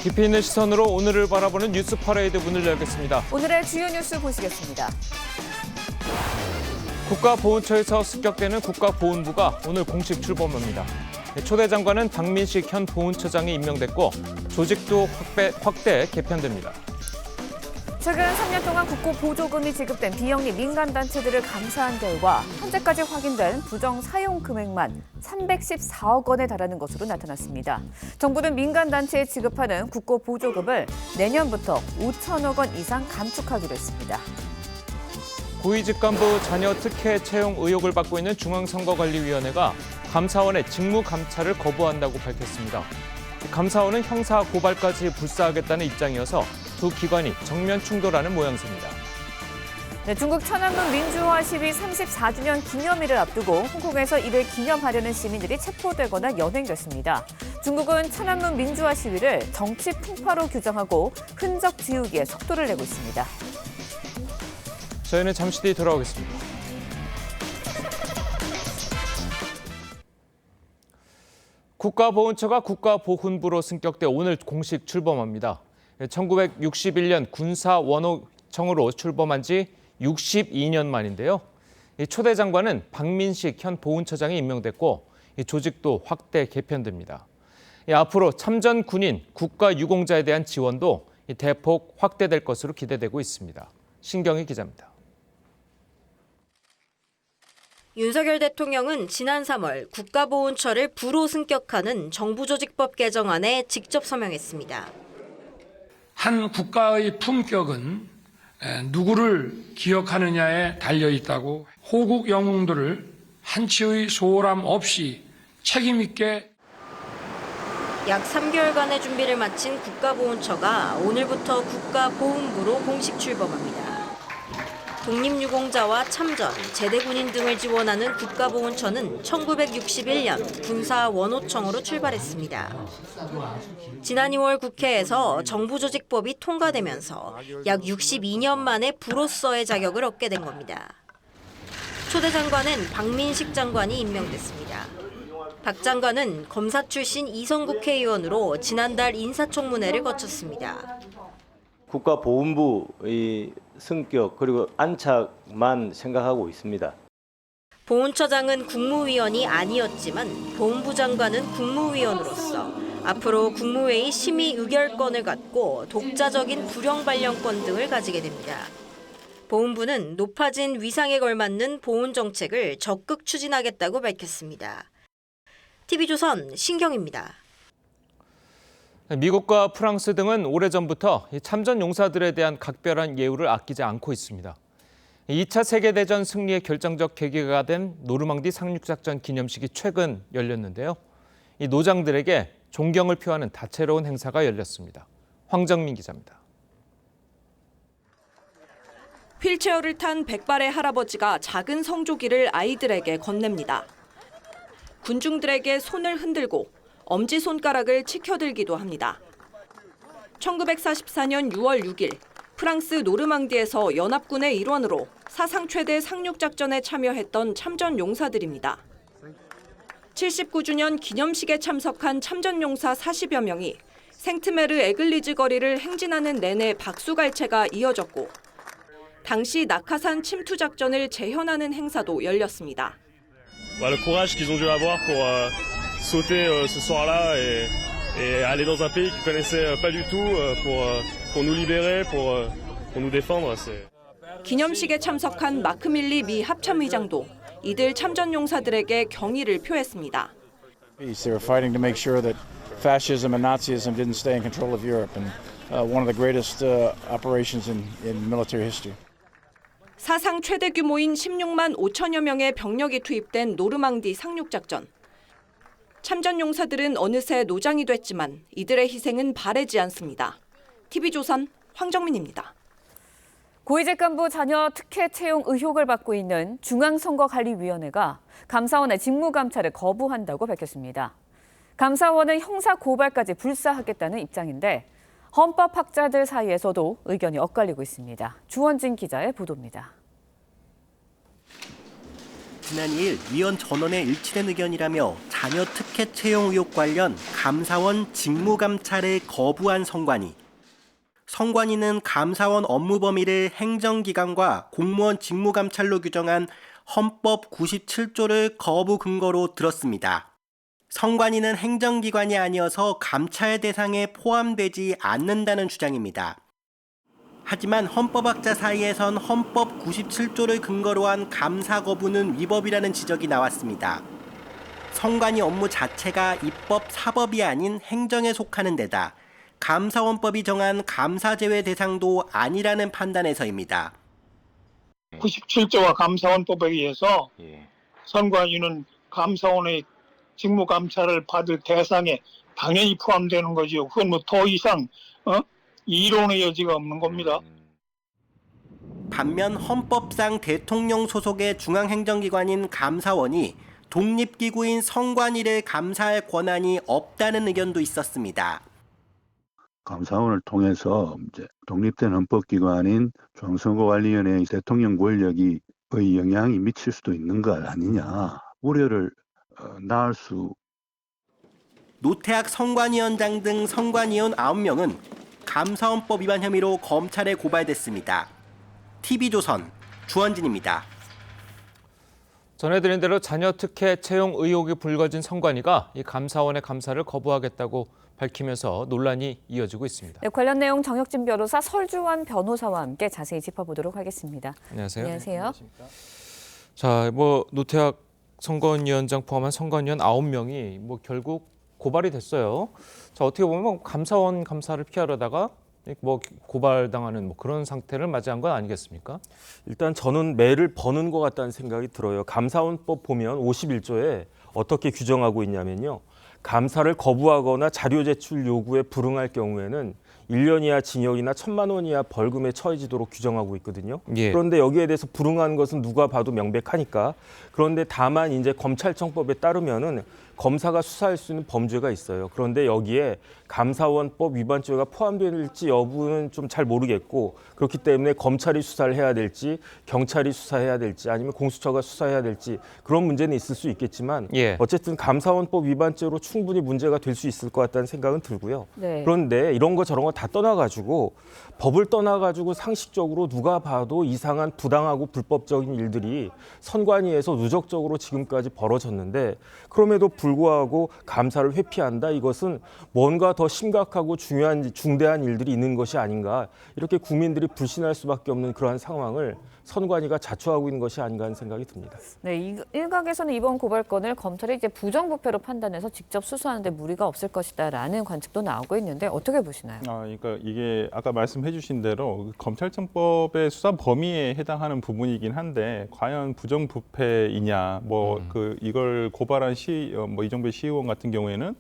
깊이 있는 시선으로 오늘을 바라보는 뉴스 퍼레이드 문을 열겠습니다. 오늘의 주요 뉴스 보시겠습니다. 국가보훈처에서 습격되는 국가보훈부가 오늘 공식 출범합니다. 초대 장관은 박민식 현 보훈처장이 임명됐고 조직도 확대 개편됩니다. 최근 3년 동안 국고 보조금이 지급된 비영리 민간단체들을 감사한 결과 현재까지 확인된 부정 사용 금액만 314억 원에 달하는 것으로 나타났습니다. 정부는 민간단체에 지급하는 국고 보조금을 내년부터 5천억 원 이상 감축하기로 했습니다. 고위직 간부 자녀 특혜 채용 의혹을 받고 있는 중앙선거관리위원회가 감사원의 직무 감찰을 거부한다고 밝혔습니다. 감사원은 형사 고발까지 불사하겠다는 입장이어서 두 기관이 정면 충돌하는 모양새입니다. 네, 중국 천안문 민주화 시위 34주년 기념일을 앞두고 홍콩에서 이를 기념하려는 시민들이 체포되거나 연행됐습니다. 중국은 천안문 민주화 시위를 정치 풍파로 규정하고 흔적 지우기에 속도를 내고 있습니다. 저희는 잠시 뒤 돌아오겠습니다. 국가보훈처가 국가보훈부로 승격돼 오늘 공식 출범합니다. 1961년 군사원호청으로 출범한 지 62년 만인데요. 초대 장관은 박민식 현 보훈처장이 임명됐고 조직도 확대 개편됩니다. 앞으로 참전 군인, 국가유공자에 대한 지원도 대폭 확대될 것으로 기대되고 있습니다. 신경희 기자입니다. 윤석열 대통령은 지난 3월 국가보훈처를 부로 승격하는 정부조직법 개정안에 직접 서명했습니다. 한 국가의 품격은 누구를 기억하느냐에 달려 있다고 호국 영웅들을 한치의 소홀함 없이 책임 있게 약 3개월간의 준비를 마친 국가보훈처가 오늘부터 국가보훈부로 공식 출범합니다. 독립유공자와 참전, 제대군인 등을 지원하는 국가보훈처는 1961년 군사원호청으로 출발했습니다. 지난 2월 국회에서 정부조직법이 통과되면서 약 62년 만에 부로서의 자격을 얻게 된 겁니다. 초대 장관은 박민식 장관이 임명됐습니다. 박 장관은 검사 출신 이성 국회의원으로 지난달 인사청문회를 거쳤습니다. 국가보훈부의 승격 그리고 안착만 생각하고 있습니다. 보훈처장은 국무위원이 아니었지만 보훈부 장관은 국무위원으로서 앞으로 국무회의 심의 의결권을 갖고 독자적인 불형 발령권 등을 가지게 됩니다. 보훈부는 높아진 위상에 걸맞는 보훈 정책을 적극 추진하겠다고 밝혔습니다. TV조선 신경입니다. 미국과 프랑스 등은 오래전부터 참전 용사들에 대한 각별한 예우를 아끼지 않고 있습니다. 2차 세계대전 승리의 결정적 계기가 된 노르망디 상륙작전 기념식이 최근 열렸는데요. 이 노장들에게 존경을 표하는 다채로운 행사가 열렸습니다. 황정민 기자입니다. 휠체어를 탄 백발의 할아버지가 작은 성조기를 아이들에게 건넵니다. 군중들에게 손을 흔들고 엄지손가락을 치켜들기도 합니다. 1944년 6월 6일 프랑스 노르망디에서 연합군의 일원으로 사상 최대 상륙작전에 참여했던 참전 용사들입니다. 79주년 기념식에 참석한 참전 용사 40여 명이 생트메르 에글리즈 거리를 행진하는 내내 박수갈채가 이어졌고 당시 낙하산 침투 작전을 재현하는 행사도 열렸습니다. Le courage qu'ils ont dû avoir pour sauter ce soir-là et aller dans un pays qu'ils connaissaient pas du tout pour nous libérer, pour nous défendre. 기념식에 참석한 마크밀리 미 합참의장도 이들 참전 용사들에게 경의를 표했습니다. They were fighting to make sure that fascism and Nazism didn't stay in control of Europe, and one of the greatest operations in military history. 사상 최대 규모인 16만 5천여 명의 병력이 투입된 노르망디 상륙작전. 참전 용사들은 어느새 노장이 됐지만 이들의 희생은 바래지 않습니다. TV조선 황정민입니다. 고위직 간부 자녀 특혜 채용 의혹을 받고 있는 중앙선거관리위원회가 감사원의 직무감찰을 거부한다고 밝혔습니다. 감사원은 형사 고발까지 불사하겠다는 입장인데 헌법학자들 사이에서도 의견이 엇갈리고 있습니다. 주원진 기자의 보도입니다. 지난 2일 위원 전원의 일치된 의견이라며 자녀 특혜 채용 의혹 관련 감사원 직무감찰을 거부한 선관위. 선관위는 감사원 업무 범위를 행정기관과 공무원 직무감찰로 규정한 헌법 97조를 거부 근거로 들었습니다. 선관위는 행정기관이 아니어서 감찰 대상에 포함되지 않는다는 주장입니다. 하지만 헌법학자 사이에선 헌법 97조를 근거로 한 감사 거부는 위법이라는 지적이 나왔습니다. 선관위 업무 자체가 입법, 사법이 아닌 행정에 속하는 데다 감사원법이 정한 감사 제외 대상도 아니라는 판단에서입니다. 97조와 감사원법에 의해서 선관위는 감사원의 직무감찰을 받을 대상에 당연히 포함되는 거죠. 그건 뭐 더 이상 이론의 여지가 없는 겁니다. 반면 헌법상 대통령 소속의 중앙행정기관인 감사원이 독립기구인 선관위를 감사할 권한이 없다는 의견도 있었습니다. 감사원을 통해서 이제 독립된 헌법기관인 중앙선거관리위원회의 대통령 권력의 영향이 미칠 수도 있는 것 아니냐 우려를 낳을 수. 노태학 선관위원장 등 선관위원 9명은 감사원법 위반 혐의로 검찰에 고발됐습니다. TV조선 주원진입니다. 전해드린 대로 자녀 특혜 채용 의혹이 불거진 선관위가 이 감사원의 감사를 거부하겠다고 밝히면서 논란이 이어지고 있습니다. 네, 관련 내용 정혁진 변호사, 설주환 변호사와 함께 자세히 짚어보도록 하겠습니다. 안녕하세요. 안녕하세요. 자, 노태학 선관위원장 포함한 선관위원 9명이 결국 고발이 됐어요. 자, 어떻게 보면 감사원 감사를 피하려다가 고발당하는 그런 상태를 맞이한 건 아니겠습니까? 일단 저는 매를 버는 것 같다는 생각이 들어요. 감사원법 보면 51조에 어떻게 규정하고 있냐면요. 감사를 거부하거나 자료 제출 요구에 불응할 경우에는 1년 이하 징역이나 1,000만 원 이하 벌금에 처해지도록 규정하고 있거든요. 예. 그런데 여기에 대해서 불응하는 것은 누가 봐도 명백하니까. 그런데 다만 이제 검찰청법에 따르면은 검사가 수사할 수 있는 범죄가 있어요. 그런데 여기에 감사원법 위반죄가 포함될지 여부는 좀 잘 모르겠고 그렇기 때문에 검찰이 수사를 해야 될지 경찰이 수사해야 될지 아니면 공수처가 수사해야 될지 그런 문제는 있을 수 있겠지만 어쨌든 감사원법 위반죄로 충분히 문제가 될 수 있을 것 같다는 생각은 들고요. 네. 그런데 이런 거 저런 거 다 떠나가지고 법을 떠나가지고 상식적으로 누가 봐도 이상한 부당하고 불법적인 일들이 선관위에서 누적적으로 지금까지 벌어졌는데 그럼에도 불구하고 감사를 회피한다. 이것은 뭔가 더 심각하고 중대한 일들이 있는 것이 아닌가. 이렇게 국민들이 불신할 수밖에 없는 그러한 상황을 선관위가 자초하고 있는 것이 아닌가 하는 생각이 듭니다. 네, 일각에서는 이번 고발건을 검찰이 이제 부정부패로 판단해서 직접 수사하는데 무리가 없을 것이다라는 관측도 나오고 있는데 어떻게 보시나요? 그러니까 이게 아까 말씀해주신 대로 검찰청법의 수사 범위에 해당하는 부분이긴 한데 과연 부정부패이냐, 이걸 고발한 이정배 시의원 같은 경우에는.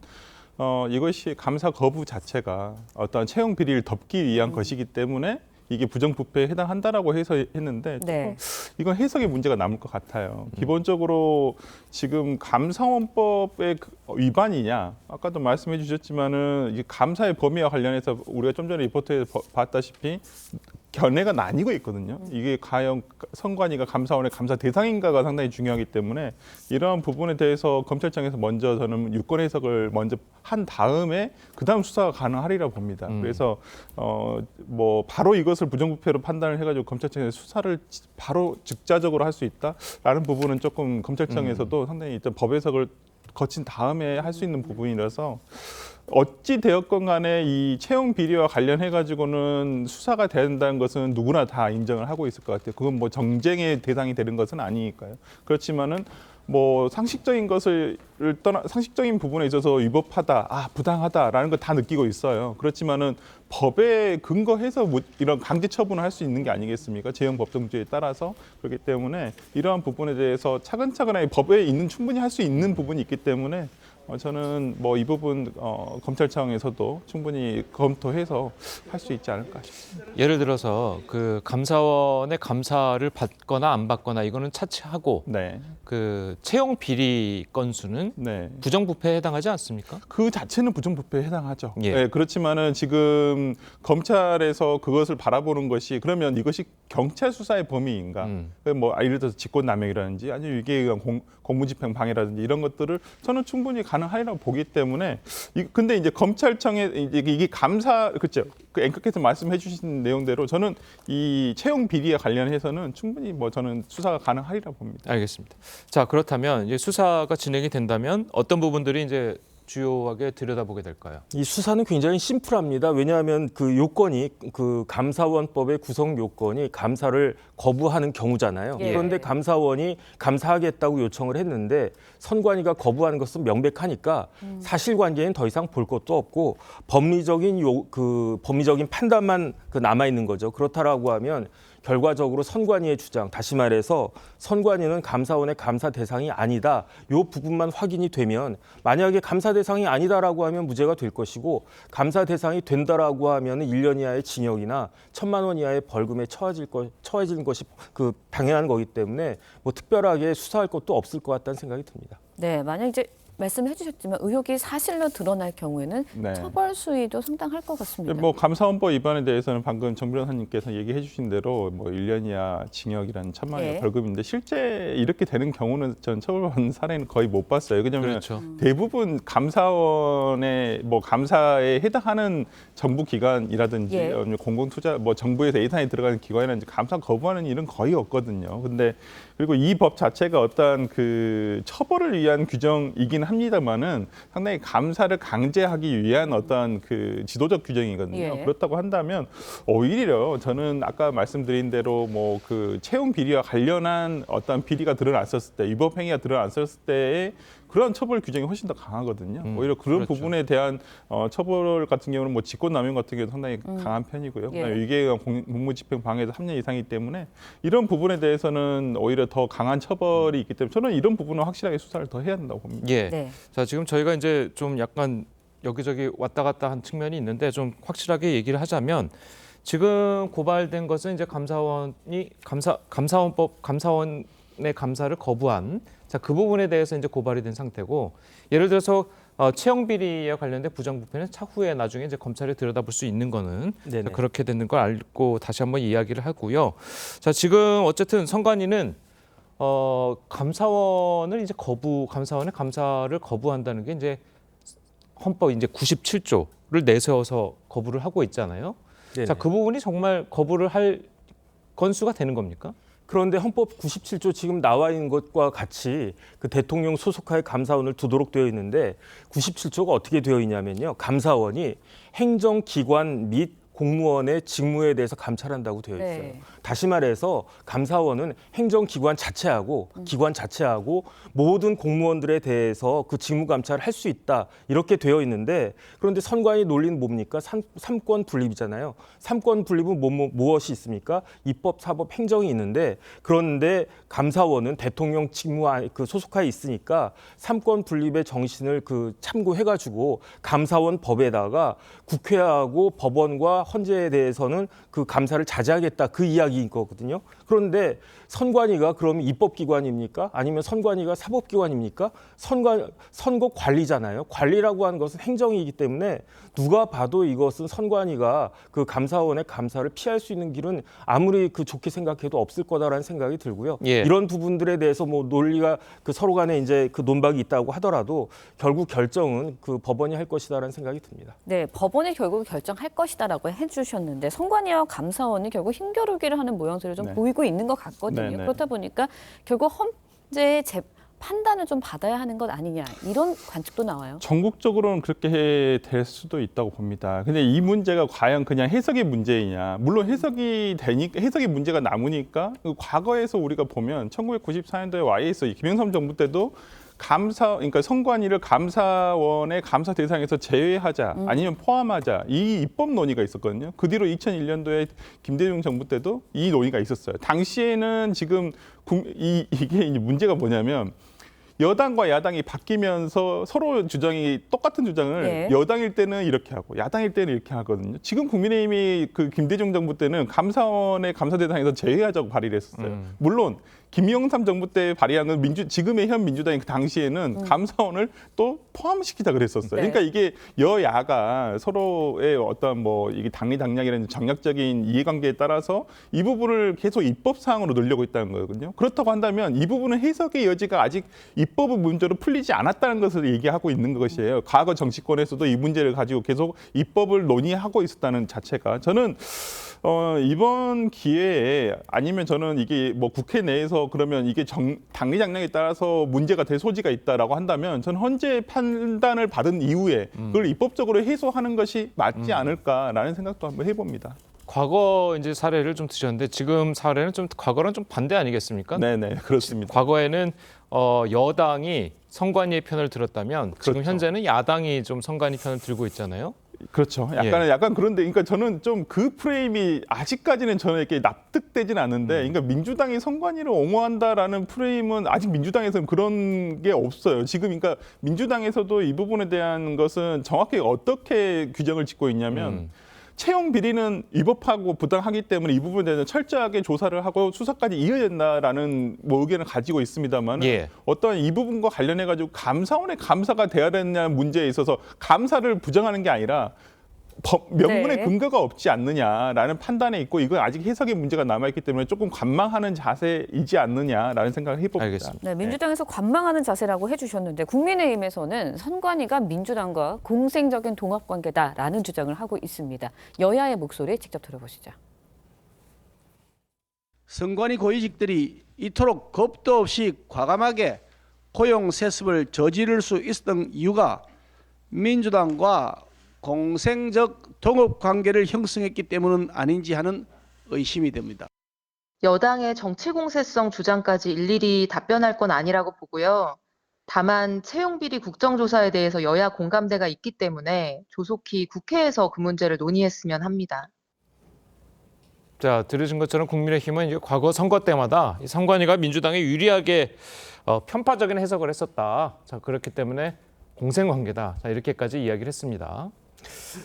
이것이 감사 거부 자체가 어떤 채용 비리를 덮기 위한 것이기 때문에 이게 부정부패에 해당한다라고 해서 했는데 이건 해석의 문제가 남을 것 같아요. 기본적으로 지금 감사원법의 위반이냐 아까도 말씀해 주셨지만은 이 감사의 범위와 관련해서 우리가 좀 전에 리포트에서 봤다시피 견해가 나뉘고 있거든요. 이게 과연 선관위가 감사원의 감사 대상인가가 상당히 중요하기 때문에 이러한 부분에 대해서 검찰청에서 먼저 저는 유권 해석을 먼저 한 다음에 그다음 수사가 가능하리라 봅니다. 그래서 바로 이것을 부정부패로 판단을 해가지고 검찰청에서 수사를 바로 즉자적으로 할 수 있다라는 부분은 조금 검찰청에서도 상당히 일단 법 해석을 거친 다음에 할 수 있는 부분이라서 어찌 되었건 간에 이 채용 비리와 관련해 가지고는 수사가 된다는 것은 누구나 다 인정을 하고 있을 것 같아요. 그건 정쟁의 대상이 되는 것은 아니니까요. 그렇지만은 상식적인 것을 떠나 상식적인 부분에 있어서 위법하다, 부당하다라는 걸 다 느끼고 있어요. 그렇지만은 법에 근거해서 이런 강제 처분을 할 수 있는 게 아니겠습니까? 재형법정주의에 따라서. 그렇기 때문에 이러한 부분에 대해서 차근차근하게 법에 있는 충분히 할 수 있는 부분이 있기 때문에 저는 뭐 이 부분 검찰청에서도 충분히 검토해서 할 수 있지 않을까 싶습니다. 예를 들어서 그 감사원의 감사를 받거나 안 받거나 이거는 차치하고 네. 그 채용 비리 건수는 네. 부정부패에 해당하지 않습니까? 그 자체는 부정부패에 해당하죠. 예. 네, 그렇지만은 지금 검찰에서 그것을 바라보는 것이 그러면 이것이 경찰 수사의 범위인가? 뭐 예를 들어서 직권남용이라든지 아니면 위계에 의한 공무집행 방해라든지 이런 것들을 저는 충분히 가능하리라고 보기 때문에 근데 이제 검찰청에 이게 감사 그렇죠. 그 앵커께서 말씀해 주신 내용대로 저는 이 채용 비리와 관련해서는 충분히 뭐 저는 수사가 가능하리라고 봅니다. 알겠습니다. 자, 그렇다면 이제 수사가 진행이 된다면 어떤 부분들이 이제 주요하게 들여다보게 될까요? 이 수사는 굉장히 심플합니다. 왜냐하면 그 요건이 그 감사원법의 구성 요건이 감사를 거부하는 경우잖아요. 예. 그런데 감사원이 감사하겠다고 요청을 했는데 선관위가 거부하는 것은 명백하니까 사실관계는 더 이상 볼 것도 없고 법리적인 법리적인 판단만 남아 있는 거죠. 그렇다라고 하면 결과적으로 선관위의 주장, 다시 말해서 선관위는 감사원의 감사 대상이 아니다. 이 부분만 확인이 되면 만약에 감사 대상이 아니다라고 하면 무죄가 될 것이고 감사 대상이 된다라고 하면 1년 이하의 징역이나 1,000만 원 이하의 벌금에 처해지는 것이 그 당연한 거기 때문에 뭐 특별하게 수사할 것도 없을 것 같다는 생각이 듭니다. 네, 만약 이제 말씀해 주셨지만 의혹이 사실로 드러날 경우에는 네. 처벌 수위도 상당할 것 같습니다. 뭐 감사원법 위반에 대해서는 방금 정 변호사님께서 얘기해 주신 대로 뭐 1년 이하 징역이라는 1,000만 원 예. 벌금인데 실제 이렇게 되는 경우는 전 처벌받는 사례는 거의 못 봤어요. 왜냐하면 그렇죠. 대부분 감사원의 뭐 감사에 해당하는 정부 기관이라든지 예. 공공투자 뭐 정부에서 예산이 들어가는 기관이라든지 감사 거부하는 일은 거의 없거든요. 근데 그리고 이 법 자체가 어떤 그 처벌을 위한 규정이긴 합니다만은 상당히 감사를 강제하기 위한 어떤 그 지도적 규정이거든요. 예. 그렇다고 한다면 오히려 저는 아까 말씀드린 대로 뭐 그 채용 비리와 관련한 어떤 비리가 드러났었을 때 위법 행위가 드러났었을 때의 그런 처벌 규정이 훨씬 더 강하거든요. 오히려 그런 그렇죠. 부분에 대한 처벌 같은 경우는 뭐 직권남용 같은 경우는 상당히 강한 편이고요. 예. 그다음에 위계에 의한 공무집행 방해도 3년 이상이기 때문에 이런 부분에 대해서는 오히려 더 강한 처벌이 있기 때문에 저는 이런 부분은 확실하게 수사를 더 해야 된다고 봅니다. 예. 네. 자, 지금 저희가 이제 좀 약간 여기저기 왔다 갔다 한 측면이 있는데 좀 확실하게 얘기를 하자면 지금 고발된 것은 이제 감사원의 감사를 거부한 자, 그 부분에 대해서 이제 고발이 된 상태고 예를 들어서 채용 비리와 관련된 부정부패는 차후에 나중에 이제 검찰이 들여다볼 수 있는 거는 네네. 그렇게 되는 걸 알고 다시 한번 이야기를 하고요. 자, 지금 어쨌든 선관위는 감사원을 이제 감사원의 감사를 거부한다는 게 이제 헌법 이제 97조를 내세워서 거부를 하고 있잖아요. 네네. 자, 그 부분이 정말 거부를 할 건수가 되는 겁니까? 그런데 헌법 97조 지금 나와 있는 것과 같이 그 대통령 소속하에 감사원을 두도록 되어 있는데 97조가 어떻게 되어 있냐면요. 감사원이 행정기관 및 공무원의 직무에 대해서 감찰한다고 되어 있어요. 네. 다시 말해서 감사원은 행정기관 자체하고 기관 자체하고 모든 공무원들에 대해서 그 직무 감찰을 할 수 있다 이렇게 되어 있는데 그런데 선관위 논리는 뭡니까? 삼권 분립이잖아요. 삼권 분립은 무엇이 있습니까? 입법, 사법, 행정이 있는데 그런데 감사원은 대통령 직무 그 소속하에 있으니까 삼권 분립의 정신을 그 참고해가지고 감사원 법에다가 국회하고 법원과 헌재에 대해서는 그 감사를 자제하겠다 그 이야기인 거거든요. 그런데 선관위가 그럼 입법기관입니까? 아니면 선관위가 사법기관입니까? 선거 관리잖아요. 관리라고 하는 것은 행정이기 때문에 누가 봐도 이것은 선관위가 그 감사원의 감사를 피할 수 있는 길은 아무리 그 좋게 생각해도 없을 거다라는 생각이 들고요. 예. 이런 부분들에 대해서 뭐 논리가 그 서로 간에 이제 그 논박이 있다고 하더라도 결국 결정은 그 법원이 할 것이다라는 생각이 듭니다. 네, 법원이 결국 결정할 것이다라고 해주셨는데 선관위와 감사원이 결국 힘겨루기를 하는 모양새를 좀 네. 보이고 있는 것 같거든요. 네, 네. 그렇다 보니까 결국 헌재의 판단을 좀 받아야 하는 것 아니냐 이런 관측도 나와요. 전국적으로는 그렇게 될 수도 있다고 봅니다. 근데 이 문제가 과연 그냥 해석의 문제이냐? 물론 해석이 문제가 남으니까 과거에서 우리가 보면 1994년도에 YS 김영삼 정부 때도 그러니까 선관위를 감사원의 감사 대상에서 제외하자 아니면 포함하자 이 입법 논의가 있었거든요. 그 뒤로 2001년도에 김대중 정부 때도 이 논의가 있었어요. 당시에는 지금 이게 문제가 뭐냐면 여당과 야당이 바뀌면서 서로 주장이 똑같은 주장을 네. 여당일 때는 이렇게 하고 야당일 때는 이렇게 하거든요. 지금 국민의힘이 그 김대중 정부 때는 감사원의 감사 대상에서 제외하자고 발의를 했었어요. 물론 김영삼 정부 때 발의한 건 지금의 현 민주당이 그 당시에는 감사원을 또 포함시키자 그랬었어요. 네. 그러니까 이게 여야가 서로의 어떤 뭐 이게 당리당략이라는 정략적인 이해관계에 따라서 이 부분을 계속 입법 사항으로 넣으려고 있다는 거거든요. 그렇다고 한다면 이 부분은 해석의 여지가 아직 입법 문제로 풀리지 않았다는 것을 얘기하고 있는 것이에요. 과거 정치권에서도 이 문제를 가지고 계속 입법을 논의하고 있었다는 자체가 저는 이번 기회에 아니면 저는 이게 뭐 국회 내에서 그러면 이게 당리당략에 따라서 문제가 될 소지가 있다라고 한다면 저는 헌재 판단을 받은 이후에 그걸 입법적으로 해소하는 것이 맞지 않을까라는 생각도 한번 해봅니다. 과거 이제 사례를 좀 드셨는데 지금 사례는 좀 과거랑 좀 반대 아니겠습니까? 네네 그렇습니다. 과거에는 여당이 선관위의 편을 들었다면 지금 그렇죠. 현재는 야당이 좀 선관위 편을 들고 있잖아요. 그렇죠. 약간 그런데, 그러니까 저는 좀 그 프레임이 아직까지는 저는 이렇게 납득되진 않는데, 그러니까 민주당이 선관위를 옹호한다라는 프레임은 아직 민주당에서는 그런 게 없어요. 지금 그러니까 민주당에서도 이 부분에 대한 것은 정확히 어떻게 규정을 짓고 있냐면. 채용 비리는 위법하고 부당하기 때문에 이 부분에 대해서 철저하게 조사를 하고 수사까지 이어야 된다라는 뭐 의견을 가지고 있습니다만 어떤 이 부분과 관련해 가지고 감사원의 감사가 돼야 되느냐 문제에 있어서 감사를 부정하는 게 아니라 명분의 근거가 없지 않느냐라는 판단에 있고 이건 아직 해석의 문제가 남아있기 때문에 조금 관망하는 자세이지 않느냐라는 생각을 해봅니다. 알겠습니다. 네, 민주당에서 관망하는 자세라고 해주셨는데 국민의힘에서는 선관위가 민주당과 공생적인 동업관계다라는 주장을 하고 있습니다. 여야의 목소리 직접 들어보시죠. 선관위 고위직들이 이토록 겁도 없이 과감하게 고용 세습을 저지를 수 있었던 이유가 민주당과 공생적 동업 관계를 형성했기 때문은 아닌지 하는 의심이 됩니다. 여당의 정치 공세성 주장까지 일일이 답변할 건 아니라고 보고요. 다만 채용비리 국정조사에 대해서 여야 공감대가 있기 때문에 조속히 국회에서 그 문제를 논의했으면 합니다. 자, 들으신 것처럼 국민의힘은 이제 과거 선거 때마다 이 선관위가 민주당에 유리하게 편파적인 해석을 했었다. 자, 그렇기 때문에 공생관계다. 자, 이렇게까지 이야기를 했습니다.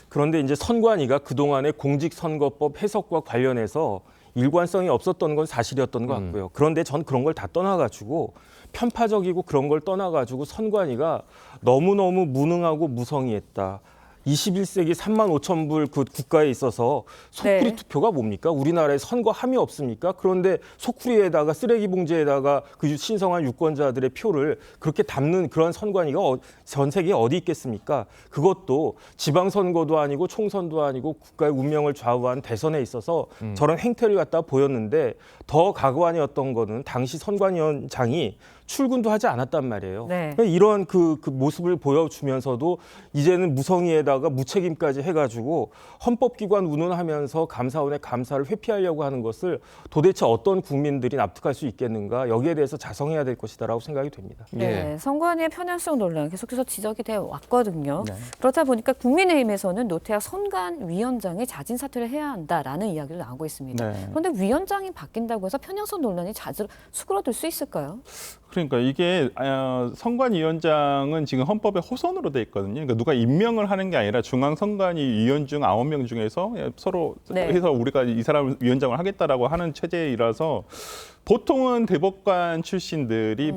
그런데 이제 선관위가 그동안의 공직선거법 해석과 관련해서 일관성이 없었던 건 사실이었던 것 같고요. 그런데 전 그런 걸 다 떠나가지고 편파적이고 그런 걸 떠나가지고 선관위가 너무너무 무능하고 무성의했다. 21세기 35,000불 그 국가에 있어서 소쿠리 투표가 뭡니까? 우리나라에 선거함이 없습니까? 그런데 소쿠리에다가 쓰레기 봉지에다가 그 신성한 유권자들의 표를 그렇게 담는 그런 선관위가 전 세계에 어디 있겠습니까? 그것도 지방선거도 아니고 총선도 아니고 국가의 운명을 좌우한 대선에 있어서 저런 행태를 갖다 보였는데 더 가관이었던 거는 당시 선관위원장이 출근도 하지 않았단 말이에요. 이런 그 모습을 보여주면서도 이제는 무성의에다가 무책임까지 해가지고 헌법기관 운운하면서 감사원의 감사를 회피하려고 하는 것을 도대체 어떤 국민들이 납득할 수 있겠는가 여기에 대해서 자성해야 될 것이다라고 생각이 됩니다. 네, 선관위의 편향성 논란 계속해서 지적이 되어 왔거든요. 그렇다 보니까 국민의힘에서는 노태학 선관위원장이 자진 사퇴를 해야 한다라는 이야기도 나오고 있습니다. 그런데 위원장이 바뀐다고 해서 편향성 논란이 자주 수그러들 수 있을까요? 그러니까 이게 선관위원장은 지금 헌법에 호선으로 돼 있거든요. 그러니까 누가 임명을 하는 게 아니라 중앙선관위 위원 중 9명 중에서 서로 해서 우리가 이 사람을 위원장을 하겠다라고 하는 체제이라서 보통은 대법관 출신들이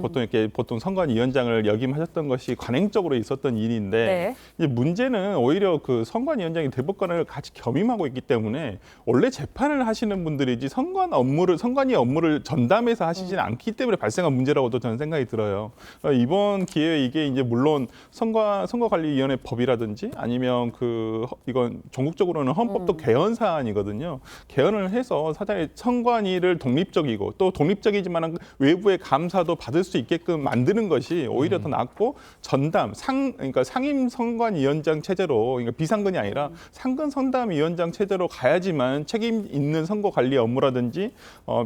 보통 선관위원장을 역임하셨던 것이 관행적으로 있었던 일인데 이제 문제는 오히려 그 선관위원장이 대법관을 같이 겸임하고 있기 때문에 원래 재판을 하시는 분들이지 선관위 업무를 전담해서 하시지는 않기 때문에 발생한 문제라고도 저는 생각이 들어요. 그러니까 이번 기회에 이게 이제 물론 선거관리위원회 법이라든지 아니면 이건 전국적으로는 헌법도 개헌 사안이거든요. 개헌을 해서 사전에 선관위를 독립적이고 또 독립적이지만 외부의 감사도 받을 수 있게끔 만드는 것이 오히려 더 낫고 전담, 그러니까 상임 선관위원장 체제로 그러니까 비상근이 아니라 상근 선담위원장 체제로 가야지만 책임 있는 선거관리 업무라든지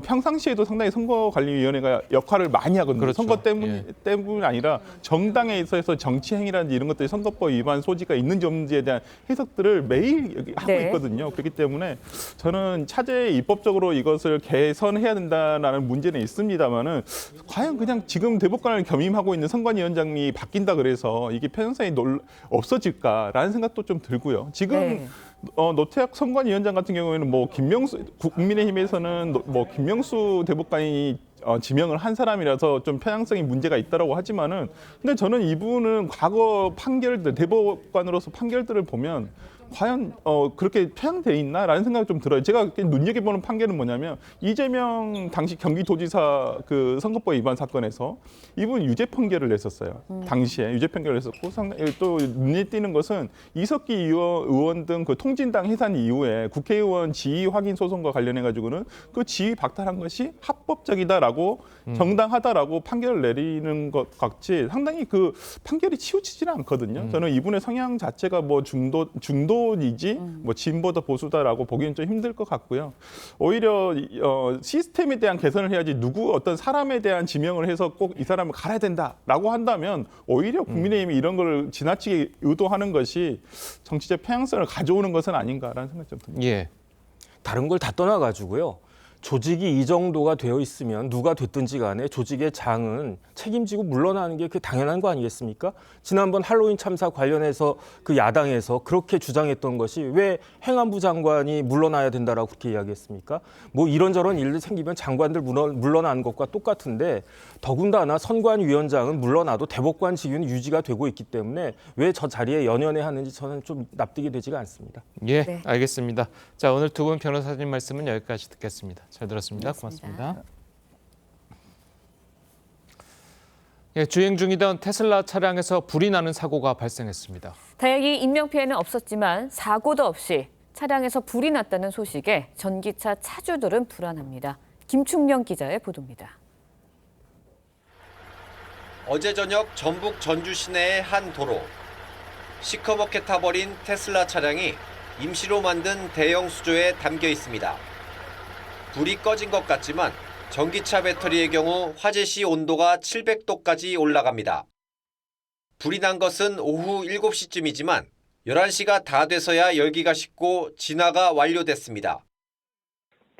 평상시에도 상당히 선거관리위원회가 역할을 많이 하거든요. 선거 때문이 아니라 정당에 있어서 정치 행위라든지 이런 것들이 선거법 위반 소지가 있는지 없는지에 대한 해석들을 매일 하고 있거든요. 그렇기 때문에 저는 차제에 입법적으로 이것을 개선해야 된다는 있다라는 문제는 있습니다만은 과연 그냥 지금 대법관을 겸임하고 있는 선관위원장이 바뀐다 그래서 이게 편향성이 없어질까라는 생각도 좀 들고요. 지금 노태학 선관위원장 같은 경우에는 뭐 김명수 국민의힘에서는 뭐 김명수 대법관이 지명을 한 사람이라서 좀 편향성이 문제가 있다라고 하지만은 근데 저는 이분은 과거 판결들 대법관으로서 판결들을 보면 과연 그렇게 편향돼 있나라는 생각이 좀 들어요. 제가 눈여겨보는 판결은 뭐냐면 이재명 당시 경기도지사 그 선거법 위반 사건에서 이분 유죄 판결을 냈었어요. 당시에 유죄 판결을 했었고 또 눈에 띄는 것은 이석기 의원 등 그 통진당 해산 이후에 국회의원 지위 확인 소송과 관련해 가지고는 그 지위 박탈한 것이 합법적이다라고 정당하다라고 판결을 내리는 것 같이 상당히 그 판결이 치우치지는 않거든요. 저는 이분의 성향 자체가 뭐 중도이지 뭐 진보다 보수다라고 보기는 좀 힘들 것 같고요. 오히려 시스템에 대한 개선을 해야지 어떤 사람에 대한 지명을 해서 꼭 이 사람을 갈아야 된다라고 한다면 오히려 국민의힘이 이런 걸 지나치게 의도하는 것이 정치적 편향성을 가져오는 것은 아닌가라는 생각이 좀 듭니다. 예. 다른 걸 다 떠나가지고요. 조직이 이 정도가 되어 있으면 누가 됐든지 간에 조직의 장은 책임지고 물러나는 게 그 당연한 거 아니겠습니까? 지난번 할로윈 참사 관련해서 그 야당에서 그렇게 주장했던 것이 왜 행안부 장관이 물러나야 된다라고 그렇게 이야기했습니까? 뭐 이런저런 일들 생기면 장관들 물러나는 것과 똑같은데 더군다나 선관위원장은 물러나도 대법관 직위는 유지가 되고 있기 때문에 왜 저 자리에 연연해 하는지 저는 좀 납득이 되지가 않습니다. 예, 알겠습니다. 자, 오늘 두 분 변호사님 말씀은 여기까지 듣겠습니다. 잘 들었습니다. 고맙습니다. 예, 주행 중이던 테슬라 차량에서 불이 나는 사고가 발생했습니다. 다행히 인명피해는 없었지만 사고도 없이 차량에서 불이 났다는 소식에 전기차 차주들은 불안합니다. 김충명 기자의 보도입니다. 어제 저녁 전북 전주 시내의 한 도로. 시커멓게 타버린 테슬라 차량이 임시로 만든 대형 수조에 담겨 있습니다. 불이 꺼진 것 같지만 전기차 배터리의 경우 화재 시 온도가 700도까지 올라갑니다. 불이 난 것은 오후 7시쯤이지만 11시가 다 돼서야 열기가 식고 진화가 완료됐습니다.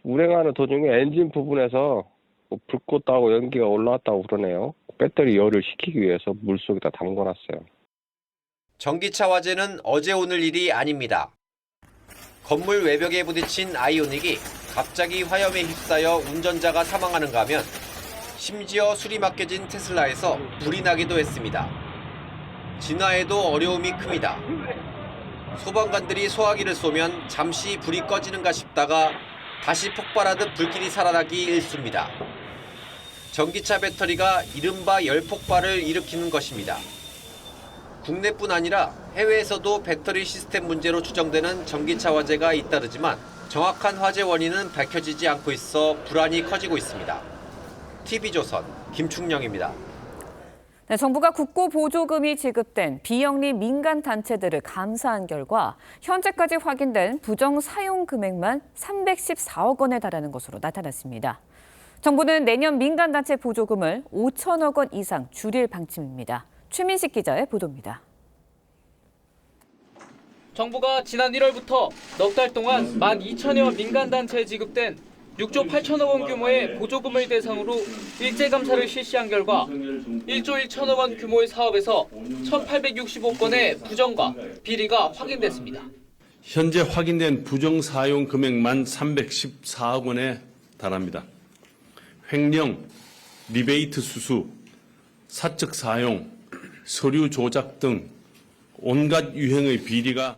운행하는 도중에 엔진 부분에서 불꽃 나고 연기가 올라왔다고 그러네요. 배터리 열을 식히기 위해서 물속에다 담궈놨어요. 전기차 화재는 어제 오늘 일이 아닙니다. 건물 외벽에 부딪힌 아이오닉이 갑자기 화염에 휩싸여 운전자가 사망하는가 하면 심지어 술이 맡겨진 테슬라에서 불이 나기도 했습니다. 진화에도 어려움이 큽니다. 소방관들이 소화기를 쏘면 잠시 불이 꺼지는가 싶다가 다시 폭발하듯 불길이 살아나기 일쑤입니다. 전기차 배터리가 이른바 열폭발을 일으키는 것입니다. 국내뿐 아니라 해외에서도 배터리 시스템 문제로 추정되는 전기차 화재가 잇따르지만 정확한 화재 원인은 밝혀지지 않고 있어 불안이 커지고 있습니다. TV조선 김충영입니다. 네, 정부가 국고 보조금이 지급된 비영리 민간 단체들을 감사한 결과 현재까지 확인된 부정 사용 금액만 314억 원에 달하는 것으로 나타났습니다. 정부는 내년 민간 단체 보조금을 5천억 원 이상 줄일 방침입니다. 최민식 기자의 보도입니다. 정부가 지난 1월부터 넉 달 동안 12,000여 민간단체에 지급된 6조 8천억 원 규모의 보조금을 대상으로 일제감사를 실시한 결과 1조 1천억 원 규모의 사업에서 1,865건의 부정과 비리가 확인됐습니다. 현재 확인된 부정 사용 금액만 314억 원에 달합니다. 횡령, 리베이트 수수, 사적 사용, 서류 조작 등 온갖 유형의 비리가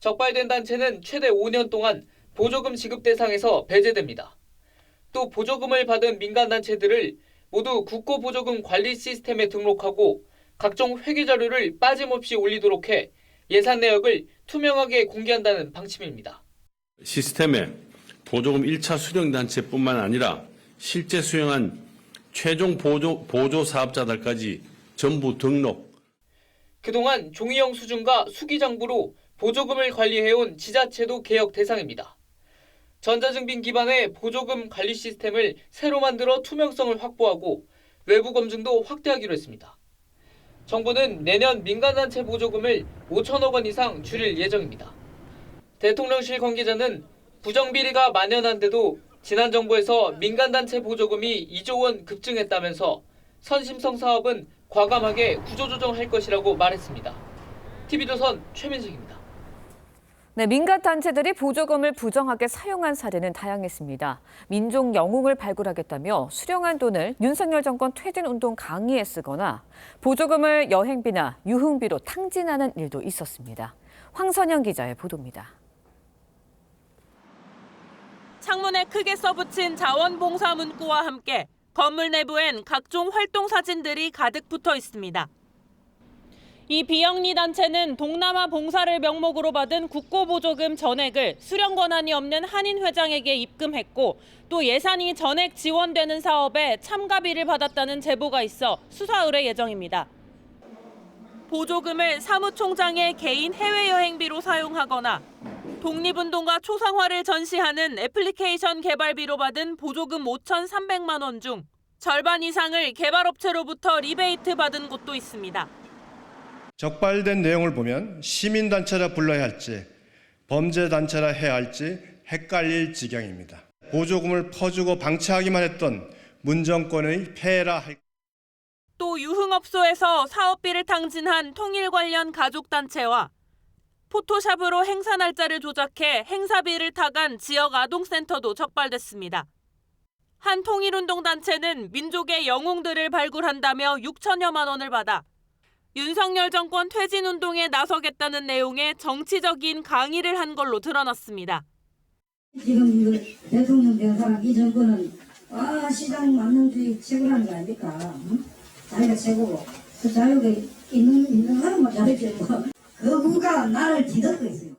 적발된 단체는 최대 5년 동안 보조금 지급 대상에서 배제됩니다. 또 보조금을 받은 민간단체들을 모두 국고보조금 관리 시스템에 등록하고 각종 회계 자료를 빠짐없이 올리도록 해 예산 내역을 투명하게 공개한다는 방침입니다. 시스템에 보조금 1차 수령단체뿐만 아니라 실제 수령한 최종 보조 사업자들까지 전부 등록. 그동안 종이형 수준과 수기장부로 보조금을 관리해온 지자체도 개혁 대상입니다. 전자증빙 기반의 보조금 관리 시스템을 새로 만들어 투명성을 확보하고 외부 검증도 확대하기로 했습니다. 정부는 내년 민간단체 보조금을 5천억 원 이상 줄일 예정입니다. 대통령실 관계자는 부정비리가 만연한데도 지난 정부에서 민간단체 보조금이 2조 원 급증했다면서 선심성 사업은 과감하게 구조조정할 것이라고 말했습니다. TV조선 최민식입니다. 네, 민간 단체들이 보조금을 부정하게 사용한 사례는 다양했습니다. 민족 영웅을 발굴하겠다며 수령한 돈을 윤석열 정권 퇴진운동 강의에 쓰거나 보조금을 여행비나 유흥비로 탕진하는 일도 있었습니다. 황선영 기자의 보도입니다. 창문에 크게 써붙인 자원봉사 문구와 함께 건물 내부엔 각종 활동 사진들이 가득 붙어 있습니다. 이 비영리 단체는 동남아 봉사를 명목으로 받은 국고보조금 전액을 수령 권한이 없는 한인 회장에게 입금했고 또 예산이 전액 지원되는 사업에 참가비를 받았다는 제보가 있어 수사 의뢰 예정입니다. 보조금을 사무총장의 개인 해외여행비로 사용하거나 독립운동가 초상화를 전시하는 애플리케이션 개발비로 받은 보조금 5,300만 원 중 절반 이상을 개발업체로부터 리베이트 받은 곳도 있습니다. 적발된 내용을 보면 시민단체라 불러야 할지 범죄단체라 해야 할지 헷갈릴 지경입니다. 보조금을 퍼주고 방치하기만 했던 문정권의 폐해라 할. 또 유흥업소에서 사업비를 탕진한 통일 관련 가족단체와 포토샵으로 행사 날짜를 조작해 행사비를 타간 지역 아동센터도 적발됐습니다. 한 통일운동단체는 민족의 영웅들을 발굴한다며 6천여만 원을 받아 윤석열 정권 퇴진운동에 나서겠다는 내용의 정치적인 강의를 한 걸로 드러났습니다. 지금 대통령 된 사람 이 정권은 시장 만능주의 최고라는 거 아닙니까? 응? 자기가 최고고 그 자유가 있는 사람만 잘해주고 그 국가 나를 뒤덮고 있어요.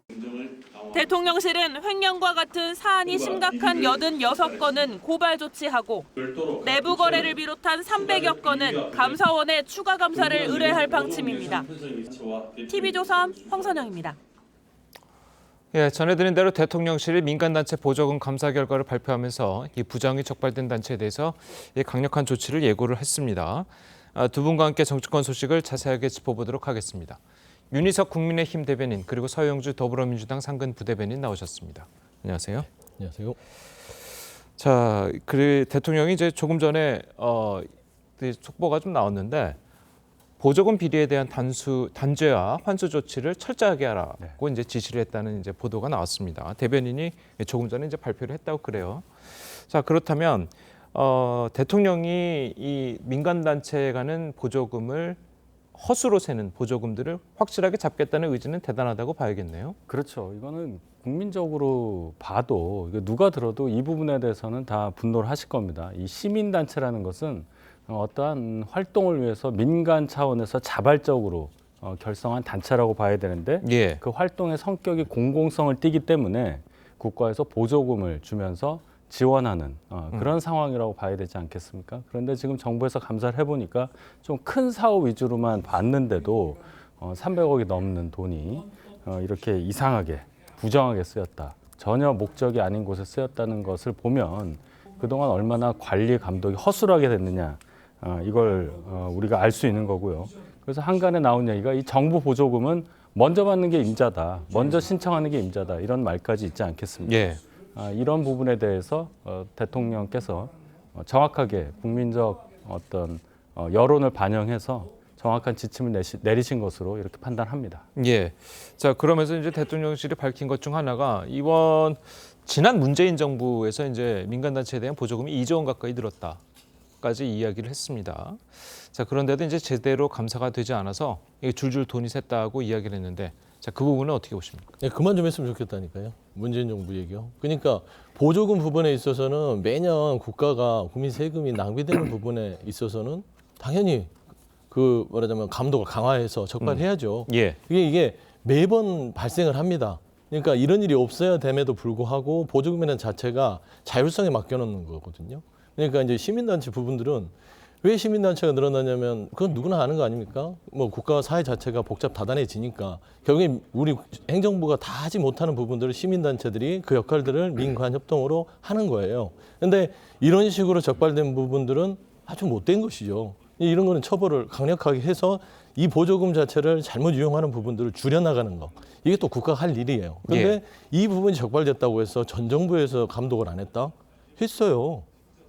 대통령실은 횡령과 같은 사안이 심각한 86건은 고발 조치하고 내부 거래를 비롯한 300여 건은 감사원에 추가 감사를 의뢰할 방침입니다. TV조선 황선영입니다. 예, 전해드린 대로 대통령실이 민간단체 보조금 감사 결과를 발표하면서 이 부정이 적발된 단체에 대해서 강력한 조치를 예고를 했습니다. 두 분과 함께 정치권 소식을 자세하게 짚어보도록 하겠습니다. 윤희석 국민의힘 대변인 그리고 서영주 더불어민주당 상근 부대변인 나오셨습니다. 안녕하세요. 안녕하세요. 자, 그 대통령이 이제 조금 전에 속보가 좀 나왔는데 보조금 비리에 대한 단죄와 환수 조치를 철저하게 하라고 이제 지시를 했다는 이제 보도가 나왔습니다. 대변인이 조금 전에 이제 발표를 했다고 그래요. 자, 그렇다면 대통령이 이 민간 단체에 가는 보조금을 허수로 세는 보조금들을 확실하게 잡겠다는 의지는 대단하다고 봐야겠네요. 그렇죠. 이거는 국민적으로 봐도 누가 들어도 이 부분에 대해서는 다 분노를 하실 겁니다. 이 시민단체라는 것은 어떠한 활동을 위해서 민간 차원에서 자발적으로 결성한 단체라고 봐야 되는데 예. 그 활동의 성격이 공공성을 띠기 때문에 국가에서 보조금을 주면서 지원하는 그런 상황이라고 봐야 되지 않겠습니까? 그런데 지금 정부에서 감사를 해보니까 좀 큰 사업 위주로만 봤는데도 300억이 넘는 돈이 이렇게 이상하게 부정하게 쓰였다. 전혀 목적이 아닌 곳에 쓰였다는 것을 보면 그동안 얼마나 관리 감독이 허술하게 됐느냐 이걸 우리가 알 수 있는 거고요. 그래서 한간에 나온 얘기가 이 정부 보조금은 먼저 받는 게 임자다. 먼저 신청하는 게 임자다. 이런 말까지 있지 않겠습니까? 예. 이런 부분에 대해서 대통령께서 정확하게 국민적 어떤 여론을 반영해서 정확한 지침을 내리신 것으로 이렇게 판단합니다. 예. 자, 그러면서 이제 대통령실이 밝힌 것 중 하나가 지난 문재인 정부에서 이제 민간단체에 대한 보조금이 2조 원 가까이 늘었다까지 이야기를 했습니다. 자, 그런데도 이제 제대로 감사가 되지 않아서 이게 줄줄 돈이 샜다고 이야기를 했는데 자, 그 부분은 어떻게 보십니까? 네, 그만 좀 했으면 좋겠다니까요. 문재인 정부 얘기요. 그러니까 보조금 부분에 있어서는 매년 국가가 국민 세금이 낭비되는 부분에 있어서는 당연히 말하자면 감독을 강화해서 적발해야죠. 예. 이게 매번 발생을 합니다. 그러니까 이런 일이 없어야 됨에도 불구하고 보조금이라는 자체가 자율성에 맡겨놓는 거거든요. 그러니까 이제 시민단체 부분들은 왜 시민단체가 늘어나냐면 그건 누구나 아는 거 아닙니까? 국가 사회 자체가 복잡 다단해지니까 결국에 우리 행정부가 다 하지 못하는 부분들을 시민단체들이 그 역할들을 민관 협동으로 하는 거예요. 그런데 이런 식으로 적발된 부분들은 아주 못된 것이죠. 이런 거는 처벌을 강력하게 해서 이 보조금 자체를 잘못 이용하는 부분들을 줄여나가는 거. 이게 또 국가가 할 일이에요. 그런데 이 부분이 적발됐다고 해서 전 정부에서 감독을 안 했다? 했어요.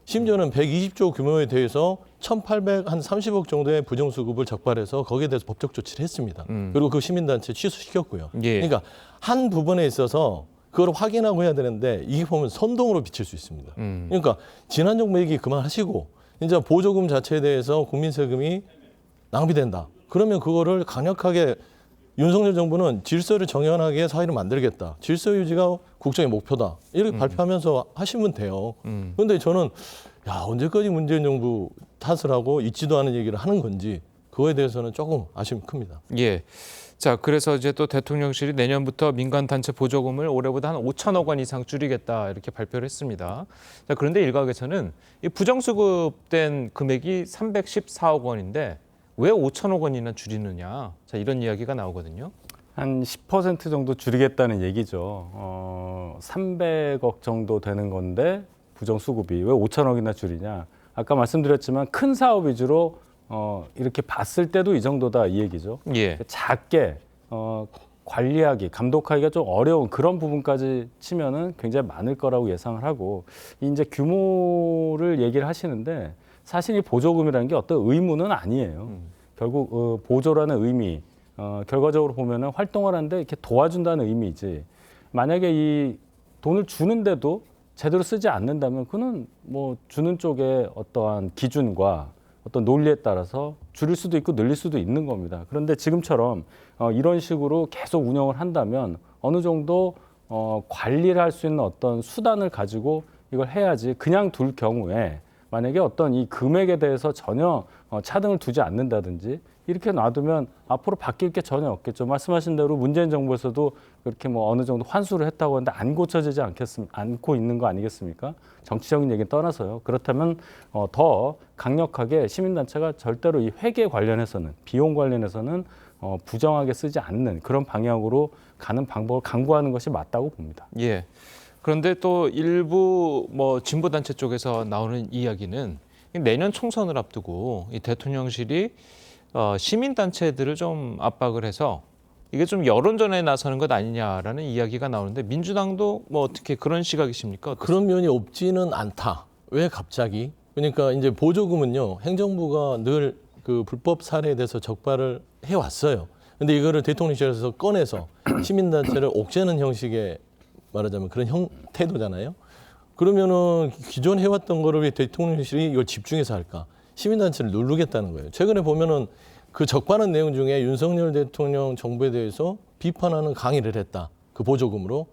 심지어는 120조 규모에 대해서 1,830억 정도의 부정수급을 적발해서 거기에 대해서 법적 조치를 했습니다. 그리고 그 시민단체 취소시켰고요. 그러니까 한 부분에 있어서 그걸 확인하고 해야 되는데 이게 보면 선동으로 비칠 수 있습니다. 그러니까 지난 정부 얘기 그만하시고 이제 보조금 자체에 대해서 국민 세금이 낭비된다. 그러면 그거를 강력하게 윤석열 정부는 질서를 정연하게 사회를 만들겠다. 질서 유지가 국정의 목표다. 이렇게 발표하면서 하시면 돼요. 그런데 저는 언제까지 문재인 정부 탓을 하고 있지도 않은 얘기를 하는 건지 그거에 대해서는 조금 아쉬움이 큽니다. 예. 자, 그래서 이제 또 대통령실이 내년부터 민간단체 보조금을 올해보다 한 5천억 원 이상 줄이겠다 이렇게 발표를 했습니다. 자, 그런데 일각에서는 이 부정수급된 금액이 314억 원인데 왜 5천억 원이나 줄이느냐, 자, 이런 이야기가 나오거든요. 한 10% 정도 줄이겠다는 얘기죠. 300억 정도 되는 건데 부정수급이 왜 5천억이나 줄이냐. 아까 말씀드렸지만 큰 사업 위주로 이렇게 봤을 때도 이 정도다 이 얘기죠. 작게 관리하기, 감독하기가 좀 어려운 그런 부분까지 치면은 굉장히 많을 거라고 예상을 하고 이제 규모를 얘기를 하시는데 사실 이 보조금이라는 게 어떤 의무는 아니에요. 결국 보조라는 의미, 결과적으로 보면은 활동을 하는데 이렇게 도와준다는 의미지. 만약에 이 돈을 주는데도 제대로 쓰지 않는다면 그는 뭐 주는 쪽에 어떠한 기준과 어떤 논리에 따라서 줄일 수도 있고 늘릴 수도 있는 겁니다. 그런데 지금처럼 이런 식으로 계속 운영을 한다면 어느 정도 관리를 할 수 있는 어떤 수단을 가지고 이걸 해야지 그냥 둘 경우에 만약에 어떤 이 금액에 대해서 전혀 차등을 두지 않는다든지 이렇게 놔두면 앞으로 바뀔 게 전혀 없겠죠. 말씀하신 대로 문재인 정부에서도 그렇게 뭐 어느 정도 환수를 했다고 하는데 안 고쳐지지 않고 있는 거 아니겠습니까? 정치적인 얘기는 떠나서요. 그렇다면 더 강력하게 시민단체가 절대로 이 회계 관련해서는 비용 관련해서는 부정하게 쓰지 않는 그런 방향으로 가는 방법을 강구하는 것이 맞다고 봅니다. 예. 그런데 또 일부 뭐 진보 단체 쪽에서 나오는 이야기는 내년 총선을 앞두고 이 대통령실이 시민 단체들을 좀 압박을 해서 이게 좀 여론전에 나서는 것 아니냐라는 이야기가 나오는데 민주당도 뭐 어떻게 그런 시각이십니까? 그런 면이 없지는 않다. 왜 갑자기? 그러니까 이제 보조금은요, 행정부가 늘 그 불법 사례에 대해서 적발을 해왔어요. 근데 이거를 대통령실에서 꺼내서 시민단체를 옥죄는 형식의 말하자면 그런 태도잖아요. 그러면은 기존 해왔던 거를 왜 대통령실이 이걸 집중해서 할까? 시민단체를 누르겠다는 거예요. 최근에 보면은 그 적발한 내용 중에 윤석열 대통령 정부에 대해서 비판하는 강의를 했다. 그 보조금으로.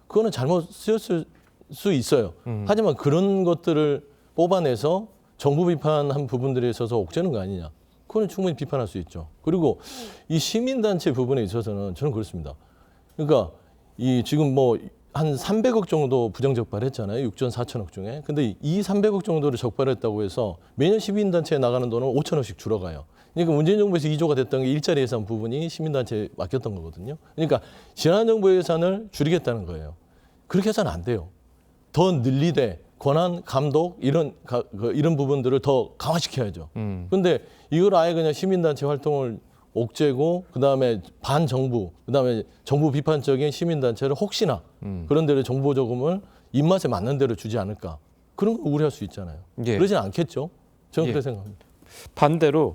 그거는 잘못 쓰였을 수 있어요. 하지만 그런 것들을 뽑아내서 정부 비판한 부분들에 있어서 옥죄는 거 아니냐. 그거는 충분히 비판할 수 있죠. 그리고 이 시민단체 부분에 있어서는 저는 그렇습니다. 그러니까 이 지금 뭐 한 300억 정도 부정 적발했잖아요. 6조 4천억 중에. 근데 이 300억 정도를 적발했다고 해서 매년 시민단체에 나가는 돈은 5천억씩 줄어가요. 그러니까 문재인 정부에서 2조가 됐던 게 일자리 예산 부분이 시민단체에 맡겼던 거거든요. 그러니까 지난 정부의 예산을 줄이겠다는 거예요. 그렇게 해서는 안 돼요. 더 늘리되 권한, 감독 이런 부분들을 더 강화시켜야죠. 그런데 이걸 아예 그냥 시민단체 활동을 옥죄고 그다음에 반정부, 그다음에 정부 비판적인 시민단체를 혹시나 그런 데를 정보조금을 입맛에 맞는 대로 주지 않을까. 그런 걸 우려할 수 있잖아요. 그러진 않겠죠. 저는 그렇게 생각합니다. 반대로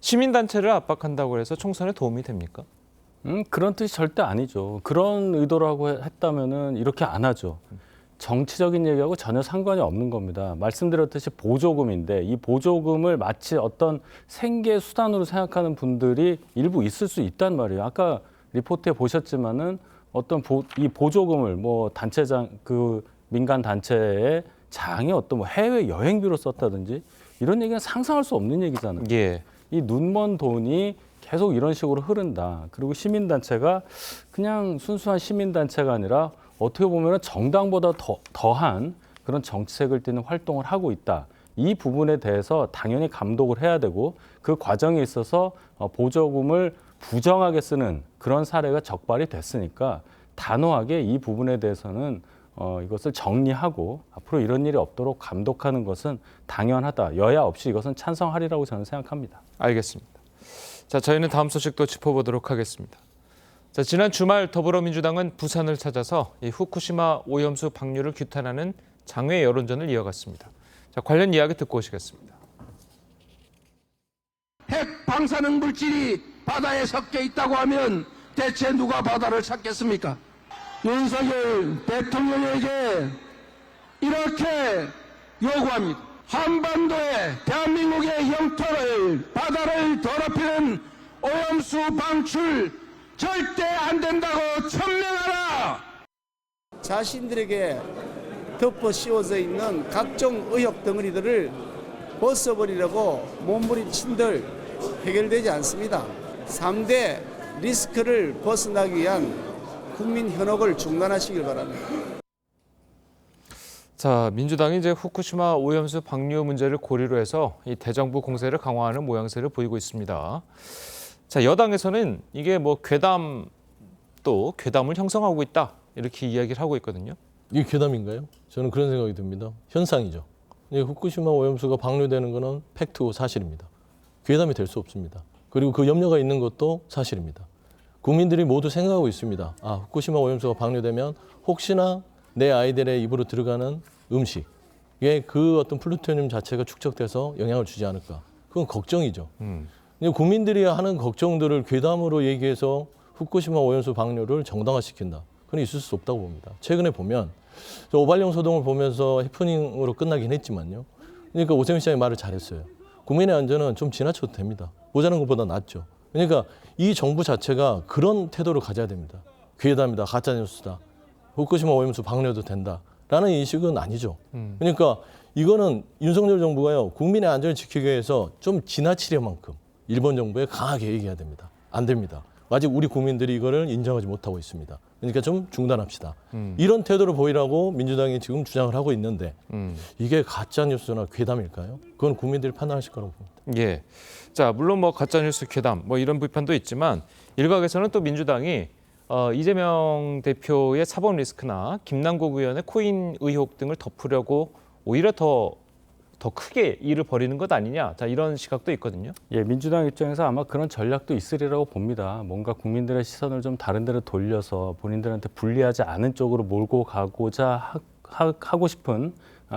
시민단체를 압박한다고 해서 총선에 도움이 됩니까? 그런 뜻이 절대 아니죠. 그런 의도라고 했다면은 이렇게 안 하죠. 정치적인 얘기하고 전혀 상관이 없는 겁니다. 말씀드렸듯이 보조금인데 이 보조금을 마치 어떤 생계 수단으로 생각하는 분들이 일부 있을 수 있단 말이에요. 아까 리포트에 보셨지만은 어떤 이 보조금을 뭐 단체장 그 민간 단체의 장이 어떤 뭐 해외 여행비로 썼다든지 이런 얘기는 상상할 수 없는 얘기잖아요. 이 눈먼 돈이 계속 이런 식으로 흐른다. 그리고 시민단체가 그냥 순수한 시민단체가 아니라 어떻게 보면 정당보다 더한 그런 정책을 띠는 활동을 하고 있다. 이 부분에 대해서 당연히 감독을 해야 되고 그 과정에 있어서 보조금을 부정하게 쓰는 그런 사례가 적발이 됐으니까 단호하게 이 부분에 대해서는 이것을 정리하고 앞으로 이런 일이 없도록 감독하는 것은 당연하다. 여야 없이 이것은 찬성하리라고 저는 생각합니다. 알겠습니다. 자, 저희는 다음 소식도 짚어보도록 하겠습니다. 자, 지난 주말 더불어민주당은 부산을 찾아서 이 후쿠시마 오염수 방류를 규탄하는 장외 여론전을 이어갔습니다. 자, 관련 이야기 듣고 오시겠습니다. 핵 방사능 물질이 바다에 섞여 있다고 하면 대체 누가 바다를 찾겠습니까? 윤석열 대통령에게 이렇게 요구합니다. 한반도에 대한민국의 영토를 바다를 더럽히는 오염수 방출 절대 안 된다고 천명하라. 자신들에게 덮어 씌워져 있는 각종 의혹 덩어리들을 벗어버리려고 몸부림친들 해결되지 않습니다. 3대 리스크를 벗어나기 위한 국민 현혹을 중단하시길 바랍니다. 자, 민주당이 이제 후쿠시마 오염수 방류 문제를 고리로 해서 이 대정부 공세를 강화하는 모양새를 보이고 있습니다. 자, 여당에서는 이게 뭐 괴담을 형성하고 있다 이렇게 이야기를 하고 있거든요. 이게 괴담인가요? 저는 그런 생각이 듭니다. 현상이죠. 후쿠시마 오염수가 방류되는 것은 팩트고 사실입니다. 괴담이 될 수 없습니다. 그리고 그 염려가 있는 것도 사실입니다. 국민들이 모두 생각하고 있습니다. 아, 후쿠시마 오염수가 방류되면 혹시나 내 아이들의 입으로 들어가는 음식에 그 어떤 플루토늄 자체가 축적돼서 영향을 주지 않을까. 그건 걱정이죠. 국민들이 하는 걱정들을 괴담으로 얘기해서 후쿠시마 오염수 방류를 정당화시킨다. 그건 있을 수 없다고 봅니다. 최근에 보면 오발령 소동을 보면서 해프닝으로 끝나긴 했지만요. 그러니까 오세훈 시장이 말을 잘했어요. 국민의 안전은 좀 지나쳐도 됩니다. 모자란 것보다 낫죠. 그러니까 이 정부 자체가 그런 태도를 가져야 됩니다. 괴담이다, 가짜뉴스다, 후쿠시마 오염수 방류도 된다라는 인식은 아니죠. 그러니까 이거는 윤석열 정부가요, 국민의 안전을 지키기 위해서 좀 지나치려 만큼 일본 정부에 강하게 얘기해야 됩니다. 안 됩니다. 아직 우리 국민들이 이거를 인정하지 못하고 있습니다. 그러니까 좀 중단합시다. 이런 태도를 보이라고 민주당이 지금 주장을 하고 있는데 이게 가짜뉴스나 괴담일까요? 그건 국민들이 판단하실 거라고 봅니다. 예. 자, 물론 뭐 가짜뉴스 괴담 뭐 이런 비판도 있지만 일각에서는 또 민주당이 이재명 대표의 사법 리스크나 김남국 의원의 코인 의혹 등을 덮으려고 오히려 더 크게 일을 벌이는 것 아니냐, 자, 이런 시각도 있거든요. 예, 민주당 입장에서 아마 그런 전략도 있으리라고 봅니다. 뭔가 국민들의 시선을 좀 다른 데로 돌려서 본인들한테 불리하지 않은 쪽으로 몰고 가고자 하고 싶은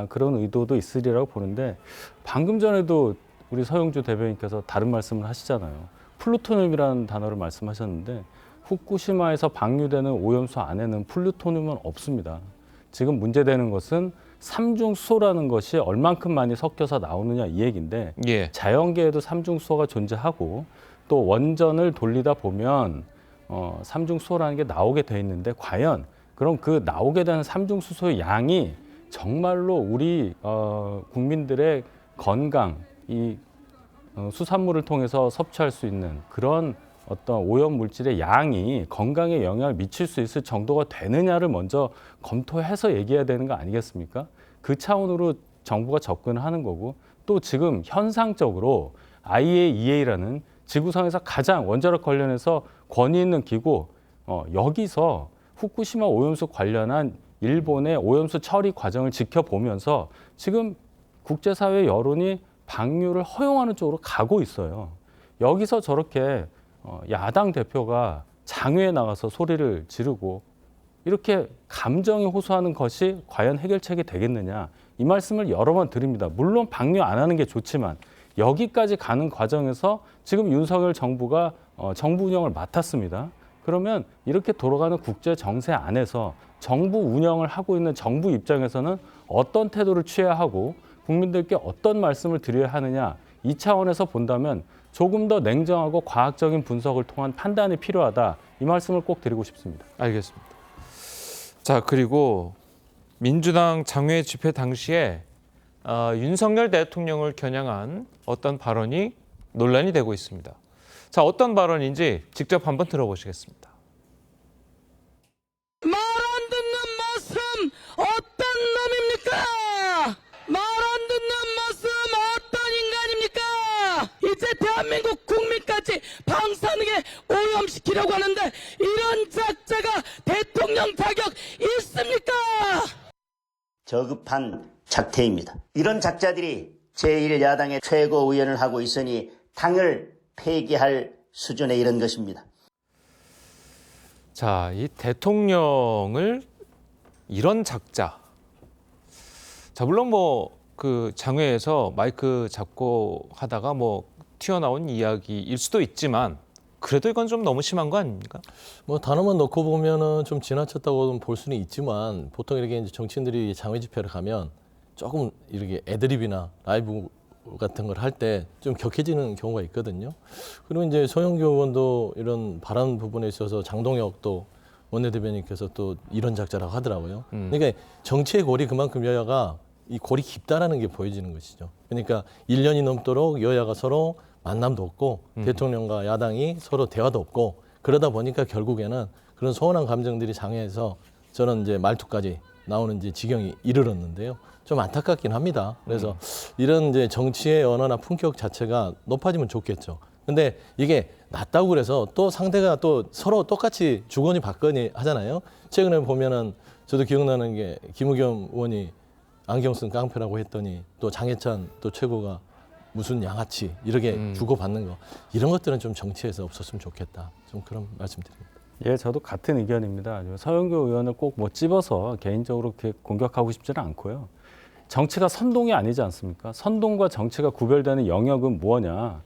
그런 의도도 있으리라고 보는데, 방금 전에도 우리 서영주 대변인께서 다른 말씀을 하시잖아요. 플루토늄이라는 단어를 말씀하셨는데 후쿠시마에서 방류되는 오염수 안에는 플루토늄은 없습니다. 지금 문제되는 것은 삼중수소라는 것이 얼만큼 많이 섞여서 나오느냐 이 얘기인데, 예. 자연계에도 삼중수소가 존재하고 또 원전을 돌리다 보면 삼중수소라는 게 나오게 돼 있는데, 과연 그럼 그 나오게 되는 삼중수소의 양이 정말로 우리 국민들의 건강, 이 수산물을 통해서 섭취할 수 있는 그런 어떤 오염 물질의 양이 건강에 영향을 미칠 수 있을 정도가 되느냐를 먼저 검토해서 얘기해야 되는 거 아니겠습니까? 그 차원으로 정부가 접근을 하는 거고, 또 지금 현상적으로 IAEA라는 지구상에서 가장 원자력 관련해서 권위 있는 기구, 여기서 후쿠시마 오염수 관련한 일본의 오염수 처리 과정을 지켜보면서 지금 국제사회 여론이 방류를 허용하는 쪽으로 가고 있어요. 여기서 저렇게 야당 대표가 장외에 나가서 소리를 지르고 이렇게 감정이 호소하는 것이 과연 해결책이 되겠느냐, 이 말씀을 여러 번 드립니다. 물론 방류 안 하는 게 좋지만 여기까지 가는 과정에서 지금 윤석열 정부가 정부 운영을 맡았습니다. 그러면 이렇게 돌아가는 국제 정세 안에서 정부 운영을 하고 있는 정부 입장에서는 어떤 태도를 취해야 하고 국민들께 어떤 말씀을 드려야 하느냐, 이 차원에서 본다면 조금 더 냉정하고 과학적인 분석을 통한 판단이 필요하다, 이 말씀을 꼭 드리고 싶습니다. 알겠습니다. 자, 그리고 민주당 장외 집회 당시에 윤석열 대통령을 겨냥한 어떤 발언이 논란이 되고 있습니다. 자, 어떤 발언인지 직접 한번 들어보시겠습니다. 말 안 듣는 말씀 어떤 놈입니까? 말 안 듣는 말씀 어떤 인간입니까? 이제 대한민국 국민까지 방사능에 오염시키려고 하는데 이런 작자가 대통령 자격 있습니까? 저급한 작태입니다. 이런 작자들이 제1야당의 최고위원을 하고 있으니 당을 폐기할 수준에 이른 것입니다. 자, 이 대통령을 이런 작자, 자, 물론 뭐 그 장외에서 마이크 잡고 하다가 뭐 튀어나온 이야기일 수도 있지만 그래도 이건 좀 너무 심한 거 아닙니까? 뭐 단어만 넣고 보면은 좀 지나쳤다고 볼 수는 있지만 보통 이렇게 이제 정치인들이 장외 집회를 가면 조금 이렇게 애드립이나 라이브 같은 걸 할 때 좀 격해지는 경우가 있거든요. 그리고 이제 송영교 의원도 이런 발언 부분에 있어서 장동혁 또 원내대변인께서 또 이런 작자라고 하더라고요. 그러니까 정치의 골이 그만큼 여야가 이 골이 깊다라는 게 보여지는 것이죠. 그러니까 1년이 넘도록 여야가 서로 만남도 없고 대통령과 야당이 서로 대화도 없고 그러다 보니까 결국에는 그런 소원한 감정들이 장애해서 저는 이제 말투까지 나오는 이제 지경이 이르렀는데요. 좀 안타깝긴 합니다. 그래서 이런 이제 정치의 언어나 품격 자체가 높아지면 좋겠죠. 근데 이게 낮다고 그래서 또 상대가 또 서로 똑같이 주거니 받거니 하잖아요. 최근에 보면은 저도 기억나는 게 김의겸 의원이 안경 쓴 깡패라고 했더니 또 장해찬 또 최고가 무슨 양아치 이렇게 주고받는 거 이런 것들은 좀 정치에서 없었으면 좋겠다. 좀 그런 말씀드립니다. 예, 저도 같은 의견입니다. 서영교 의원을 꼭 뭐 찝어서 개인적으로 이렇게 공격하고 싶지는 않고요. 정치가 선동이 아니지 않습니까? 선동과 정치가 구별되는 영역은 뭐냐?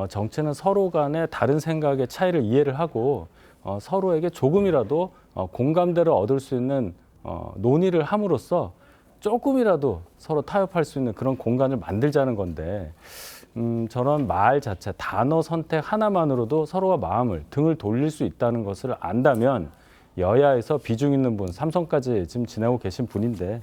정치는 서로 간의 다른 생각의 차이를 이해를 하고 서로에게 조금이라도 공감대를 얻을 수 있는 논의를 함으로써 조금이라도 서로 타협할 수 있는 그런 공간을 만들자는 건데 저런 말 자체, 단어 선택 하나만으로도 서로가 마음을 등을 돌릴 수 있다는 것을 안다면 여야에서 비중 있는 분, 삼성까지 지금 지내고 계신 분인데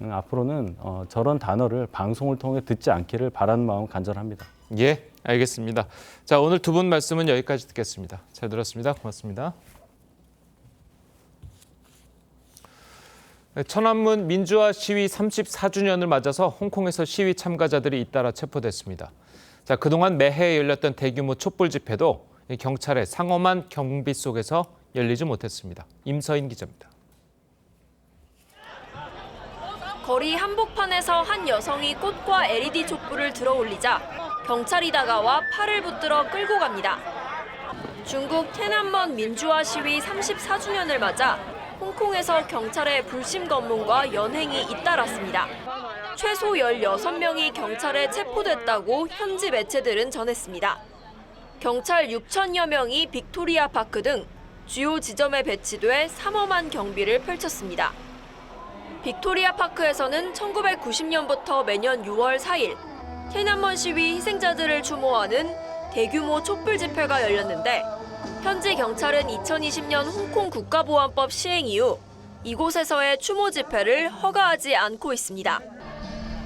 앞으로는 저런 단어를 방송을 통해 듣지 않기를 바라는 마음 간절합니다. 예, 알겠습니다. 자, 오늘 두 분 말씀은 여기까지 듣겠습니다. 잘 들었습니다. 고맙습니다. 천안문 민주화 시위 34주년을 맞아서 홍콩에서 시위 참가자들이 잇따라 체포됐습니다. 자, 그동안 매해 열렸던 대규모 촛불 집회도 경찰의 상엄한 경비 속에서 열리지 못했습니다. 임서인 기자입니다. 거리 한복판에서 한 여성이 꽃과 LED 촛불을 들어올리자 경찰이 다가와 팔을 붙들어 끌고 갑니다. 중국天安门 민주화 시위 34주년을 맞아 홍콩에서 경찰의 불심 검문과 연행이 잇따랐습니다. 최소 16명이 경찰에 체포됐다고 현지 매체들은 전했습니다. 경찰 6천여 명이 빅토리아 파크 등 주요 지점에 배치돼 삼엄한 경비를 펼쳤습니다. 빅토리아 파크에서는 1990년부터 매년 6월 4일天安门 시위 희생자들을 추모하는 대규모 촛불 집회가 열렸는데 현지 경찰은 2020년 홍콩 국가보안법 시행 이후 이곳에서의 추모 집회를 허가하지 않고 있습니다.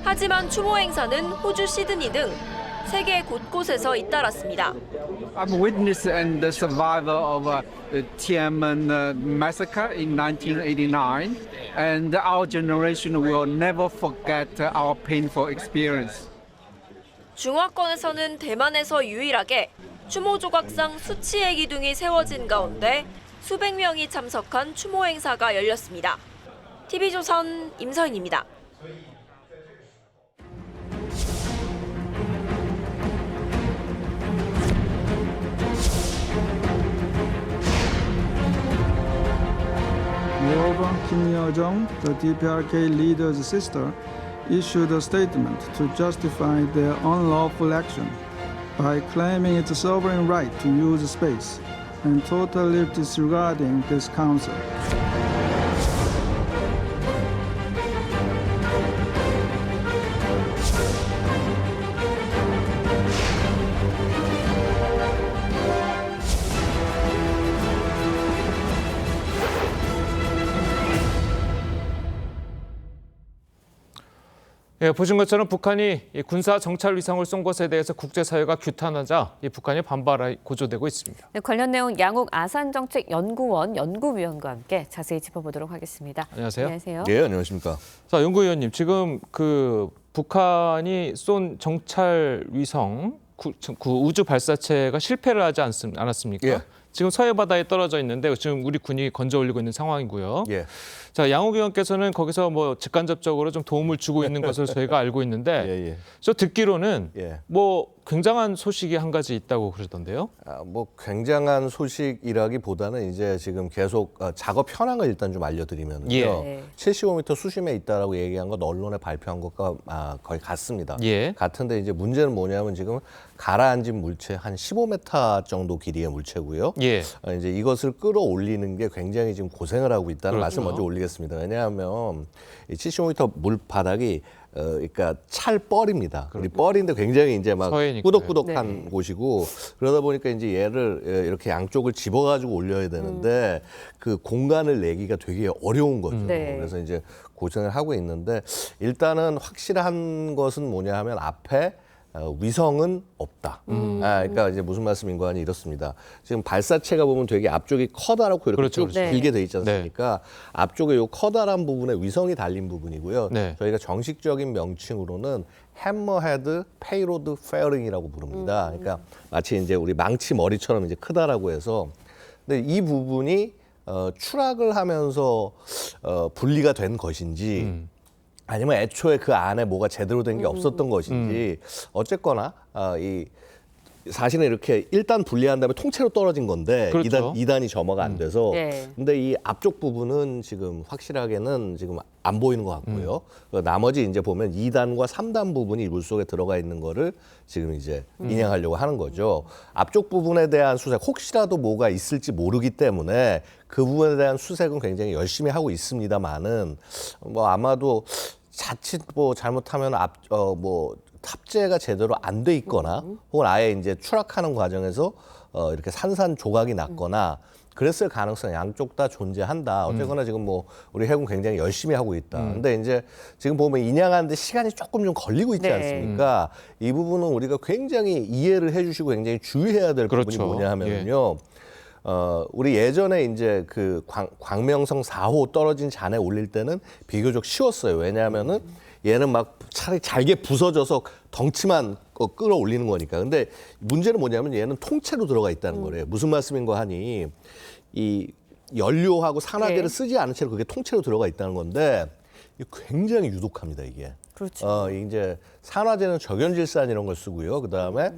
하지만 추모 행사는 호주 시드니 등 세계 곳곳에서 잇따랐습니다. I'm a witness and the survivor of the Tiananmen massacre in 1989, and our generation will never forget our painful experience. 중화권에서는 대만에서 유일하게 추모 조각상 수치의 기둥이 세워진 가운데 수백 명이 참석한 추모 행사가 열렸습니다. TV조선 임서인입니다. Moreover, Kim Yo-jong, the DPRK leader's sister, issued a statement to justify their unlawful action by claiming its sovereign right to use space and totally disregarding this council. 예, 보신 것처럼 북한이 군사 정찰 위성을 쏜 것에 대해서 국제사회가 규탄하자 북한이 반발이 고조되고 있습니다. 네, 관련 내용 양욱 아산정책연구원 연구위원과 함께 자세히 짚어보도록 하겠습니다. 안녕하세요. 안녕하세요. 네, 안녕하십니까. 자, 연구위원님, 지금 그 북한이 쏜 정찰 위성 그 우주 발사체가 실패를 하지 않았습니까? 예. 지금 서해 바다에 떨어져 있는데 지금 우리 군이 건져 올리고 있는 상황이고요. 예. 자, 양욱 의원께서는 거기서 뭐 직간접적으로 좀 도움을 주고 있는 것을 저희가 알고 있는데 예, 예. 저 듣기로는 예. 뭐 굉장한 소식이 한 가지 있다고 그러던데요. 뭐 굉장한 소식이라기보다는 이제 지금 계속 작업 현황을 일단 좀 알려드리면요. 예. 75m 수심에 있다라고 얘기한 건 언론에 발표한 것과 거의 같습니다. 예. 같은데 이제 문제는 뭐냐면 지금 가라앉은 물체 한 15m 정도 길이의 물체고요. 예. 이제 이것을 끌어올리는 게 굉장히 지금 고생을 하고 있다는 그렇죠. 말씀 먼저 올리겠습니다. 왜냐하면 이 75m 물 바닥이 그러니까 찰뻘입니다. 이 뻘인데 굉장히 이제 막 서해니까요. 꾸덕꾸덕한 네. 곳이고 그러다 보니까 이제 얘를 이렇게 양쪽을 집어가지고 올려야 되는데 그 공간을 내기가 되게 어려운 거죠. 네. 그래서 이제 고생을 하고 있는데 일단은 확실한 것은 뭐냐 하면 앞에 위성은 없다. 그러니까 이제 무슨 말씀인가 하니 이렇습니다. 지금 발사체가 보면 되게 앞쪽이 커다랗고 이렇게 그렇죠, 쭉 그렇죠. 길게 돼 있지 않습니까? 앞쪽에 요 커다란 부분에 위성이 달린 부분이고요. 네. 저희가 정식적인 명칭으로는 해머헤드 페이로드 페어링이라고 부릅니다. 그러니까 마치 이제 우리 망치 머리처럼 이제 크다라고 해서 근데 이 부분이 추락을 하면서 분리가 된 것인지 아니면 애초에 그 안에 뭐가 제대로 된 게 없었던 것인지 어쨌거나 이 사실은 이렇게 일단 분리한 다음에 통째로 떨어진 건데 그렇죠. 2단이 점화가 안 돼서 네. 근데 이 앞쪽 부분은 지금 확실하게는 지금 안 보이는 것 같고요. 나머지 이제 보면 2단과 3단 부분이 물속에 들어가 있는 거를 지금 이제 인양하려고 하는 거죠. 앞쪽 부분에 대한 수색 혹시라도 뭐가 있을지 모르기 때문에 그 부분에 대한 수색은 굉장히 열심히 하고 있습니다만은 뭐 아마도 자칫 뭐 잘못하면 뭐 탑재가 제대로 안 돼 있거나 혹은 아예 이제 추락하는 과정에서 이렇게 산산조각이 났거나 그랬을 가능성이 양쪽 다 존재한다. 어쨌거나 지금 뭐 우리 해군 굉장히 열심히 하고 있다. 근데 이제 지금 보면 인양하는데 시간이 조금 좀 걸리고 있지 네. 않습니까? 이 부분은 우리가 굉장히 이해를 해주시고 굉장히 주의해야 될 부분이 그렇죠. 뭐냐 하면요. 우리 예전에 이제 그 광명성 4호 떨어진 잔에 올릴 때는 비교적 쉬웠어요. 왜냐하면은 얘는 막 차라리 잘게 부서져서 덩치만 끌어올리는 거니까. 근데 문제는 뭐냐면 얘는 통째로 들어가 있다는 거래요. 무슨 말씀인가 하니 이 연료하고 산화제를 네. 쓰지 않은 채로 그게 통째로 들어가 있다는 건데 이게 굉장히 유독합니다, 이게. 그렇죠. 이제 산화제는 적연질산 이런 걸 쓰고요. 그다음에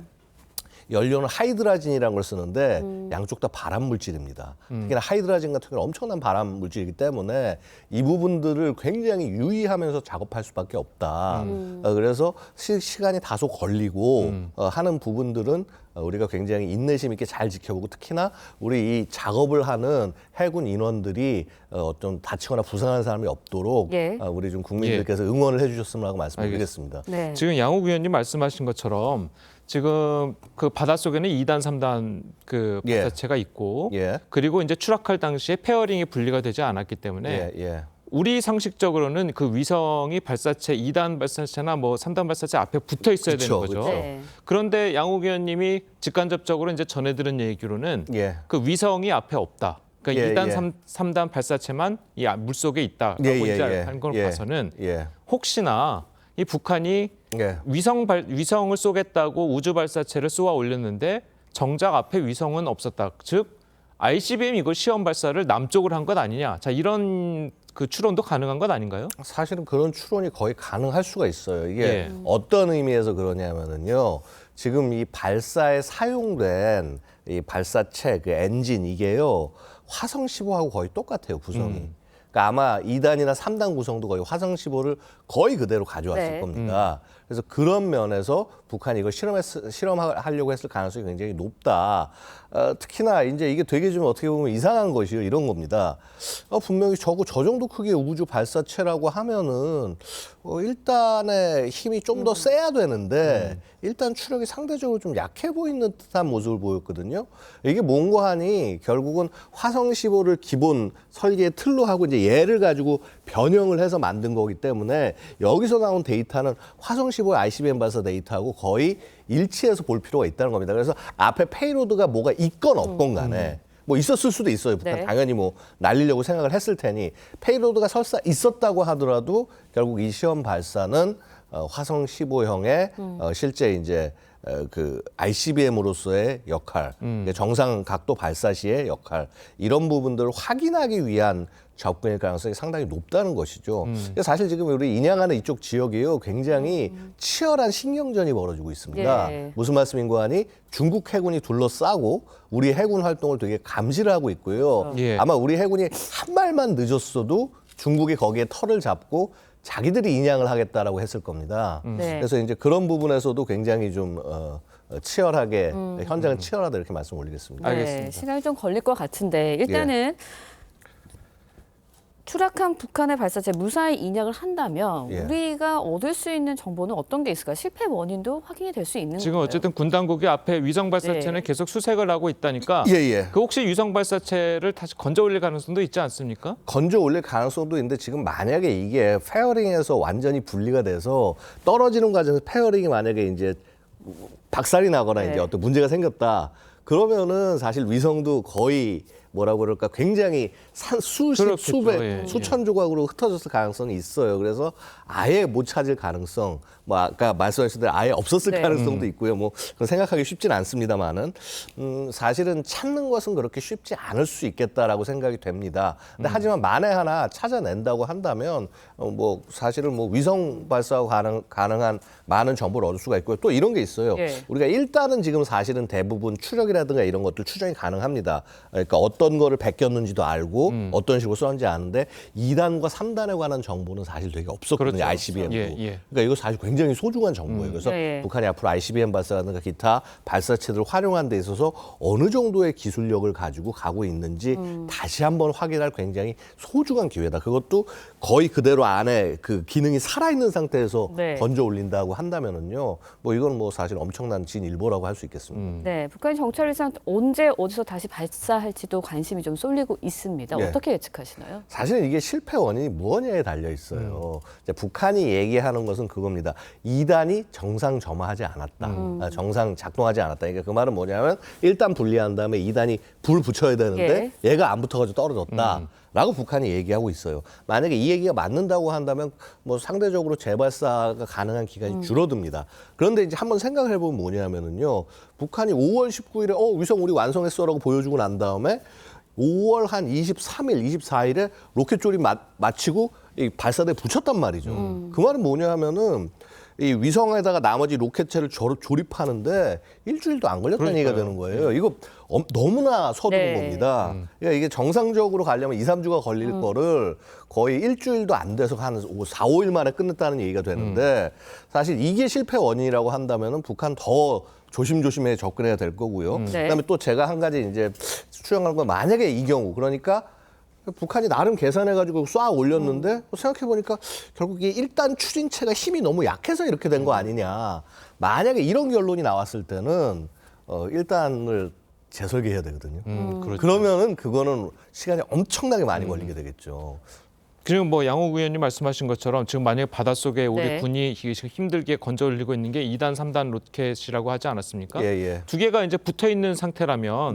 연료는 하이드라진이라는 걸 쓰는데 양쪽 다 발암 물질입니다. 특히나 하이드라진 같은 경우는 엄청난 발암 물질이기 때문에 이 부분들을 굉장히 유의하면서 작업할 수밖에 없다. 그래서 시간이 다소 걸리고 하는 부분들은 우리가 굉장히 인내심 있게 잘 지켜보고 특히나 우리 이 작업을 하는 해군 인원들이 어떤 다치거나 부상하는 사람이 없도록 예. 우리 좀 국민들께서 응원을 해주셨으면 하고 말씀드리겠습니다. 네. 지금 양욱 의원님 말씀하신 것처럼 지금 그 바닷속에는 2단, 3단 그 예. 발사체가 있고 예. 그리고 이제 추락할 당시에 페어링이 분리가 되지 않았기 때문에 우리 상식적으로는 그 위성이 발사체 2단 발사체나 뭐 3단 발사체 앞에 붙어 있어야 되는 거죠. 그렇죠. 네. 그런데 양욱 의원님이 직간접적으로 이제 전해들은 얘기로는 그 위성이 앞에 없다. 그러니까 예, 2단, 예. 3단 발사체만 이 물속에 있다라고 예, 이제 예, 하는 걸 예. 봐서는 예. 혹시나 이 북한이 위성을 쏘겠다고 우주 발사체를 쏘아 올렸는데 정작 앞에 위성은 없었다. 즉 ICBM 이거 시험 발사를 남쪽으로 한 것 아니냐. 자, 이런 그 추론도 가능한 것 아닌가요? 사실은 그런 추론이 거의 가능할 수가 있어요. 이게 예. 어떤 의미에서 그러냐면은요. 지금 이 발사에 사용된 이 발사체 그 엔진 이게요. 화성 15하고 거의 똑같아요, 구성이. 그러니까 아마 2단이나 3단 구성도 거의 화성 15를 거의 그대로 가져왔을 네. 겁니다. 그래서 그런 면에서 북한이 이걸 실험하려고 했을 가능성이 굉장히 높다. 특히나 이제 이게 되게 좀 어떻게 보면 이상한 것이요. 이런 겁니다. 분명히 저 정도 크기의 우주 발사체라고 하면은 일단의 힘이 좀 더 세야 되는데 일단 추력이 상대적으로 좀 약해 보이는 듯한 모습을 보였거든요. 이게 뭔가 하니 결국은 화성 15를 기본 설계의 틀로 하고 이제 얘를 가지고 변형을 해서 만든 거기 때문에 여기서 나온 데이터는 화성 15의 ICBM 발사 데이터하고 거의 일치해서 볼 필요가 있다는 겁니다. 그래서 앞에 페이로드가 뭐가 있건 없건 간에 뭐 있었을 수도 있어요. 북한 네. 당연히 뭐 날리려고 생각을 했을 테니 페이로드가 설사 있었다고 하더라도 결국 이 시험 발사는 화성 15형의 실제 이제 그 ICBM으로서의 역할, 정상 각도 발사 시의 역할 이런 부분들을 확인하기 위한 접근일 가능성이 상당히 높다는 것이죠. 사실 지금 우리 인양하는 이쪽 지역이요 굉장히 치열한 신경전이 벌어지고 있습니다. 예. 무슨 말씀인가 하니 중국 해군이 둘러싸고 우리 해군 활동을 되게 감시를 하고 있고요. 예. 아마 우리 해군이 한 발만 늦었어도 중국이 거기에 털을 잡고 자기들이 인양을 하겠다라고 했을 겁니다. 네. 그래서 이제 그런 부분에서도 굉장히 좀 치열하게 현장은 치열하다 이렇게 말씀 올리겠습니다. 네, 시간이 좀 걸릴 것 같은데 일단은 추락한 북한의 발사체 무사히 인양을 한다면 예. 우리가 얻을 수 있는 정보는 어떤 게 있을까? 실패 원인도 확인이 될 수 있는 지금 건가요? 어쨌든 군 당국이 앞에 위성 발사체는 계속 수색을 하고 있다니까 예. 그 혹시 위성 발사체를 다시 건져 올릴 가능성도 있지 않습니까? 건져 올릴 가능성도 있는데 지금 만약에 이게 페어링에서 완전히 분리가 돼서 떨어지는 과정에서 페어링이 만약에 이제 박살이 나거나 이제 어떤 문제가 생겼다. 그러면은 사실 위성도 거의 뭐라고 그럴까 굉장히 수십, 그렇겠죠. 수백, 수천 조각으로 흩어졌을 가능성이 있어요. 그래서 아예 못 찾을 가능성, 뭐 아까 말씀하신 대로 아예 없었을 가능성도 있고요. 뭐 그건 생각하기 쉽진 않습니다만은 사실은 찾는 것은 그렇게 쉽지 않을 수 있겠다라고 생각이 됩니다. 근데 하지만 만에 하나 찾아낸다고 한다면 뭐 사실은 뭐 위성 발사가 가능한 많은 정보를 얻을 수가 있고요. 또 이런 게 있어요. 우리가 1단은 지금 사실은 대부분 추적이라든가 이런 것도 추정이 가능합니다. 그러니까 어떤 거를 베꼈는지도 알고 어떤 식으로 썼는지 아는데 2단과 3단에 관한 정보는 사실 되게 없었거든요. 그렇죠. ICBM도. 예. 그러니까 이거 사실 굉장히 소중한 정보예요. 그래서 북한이 앞으로 ICBM 발사라든가 기타 발사체들을 활용하는 데 있어서 어느 정도의 기술력을 가지고 가고 있는지 다시 한번 확인할 굉장히 소중한 기회다. 그것도 거의 그대로 안에 그 기능이 살아있는 상태에서 건져 올린다고 한다면은요. 뭐 이건 뭐 사실 엄청난 진일보라고 할 수 있겠습니다. 네, 북한이 정찰위성 언제 어디서 다시 발사할지도 관심이 좀 쏠리고 있습니다. 어떻게 예측하시나요? 사실은 이게 실패 원인이 무엇냐에 달려 있어요. 이제 북한이 얘기하는 것은 그겁니다. 2단이 정상 점화하지 않았다. 정상 작동하지 않았다. 그러니까 그 말은 뭐냐면 1단 분리한 다음에 2단이 불 붙여야 되는데 얘가 안 붙어가지고 떨어졌다. 라고 북한이 얘기하고 있어요. 만약에 이 얘기가 맞는다고 한다면 뭐 상대적으로 재발사가 가능한 기간이 줄어듭니다. 그런데 이제 한번 생각을 해보면 뭐냐면은요. 북한이 5월 19일에 위성 우리 완성했어라고 보여주고 난 다음에 5월 한 23일, 24일에 로켓 조립 마치고 이 발사대에 붙였단 말이죠. 그 말은 뭐냐 하면은 이 위성에다가 나머지 로켓체를 조립하는데 일주일도 안 걸렸다는 얘기가 되는 거예요. 이거 너무나 서두른 겁니다. 그러니까 이게 정상적으로 가려면 2, 3주가 걸릴 거를 거의 일주일도 안 돼서 한 4, 5일 만에 끝냈다는 얘기가 되는데 사실 이게 실패 원인이라고 한다면은 북한 더 조심조심해 접근해야 될 거고요. 그다음에 또 제가 한 가지 이제 추정한 건 만약에 이 경우 그러니까 북한이 나름 계산해가지고 쏴 올렸는데 생각해보니까 결국 이 1단 추진체가 힘이 너무 약해서 이렇게 된 거 아니냐. 만약에 이런 결론이 나왔을 때는 1단을 재설계해야 되거든요. 그렇죠. 그러면은 그거는 시간이 엄청나게 많이 걸리게 되겠죠. 지금 뭐 양호 의원님 말씀하신 것처럼 지금 만약에 바닷속에 우리 군이 힘들게 건져 올리고 있는 게 2단, 3단 로켓이라고 하지 않았습니까? 두 개가 이제 붙어 있는 상태라면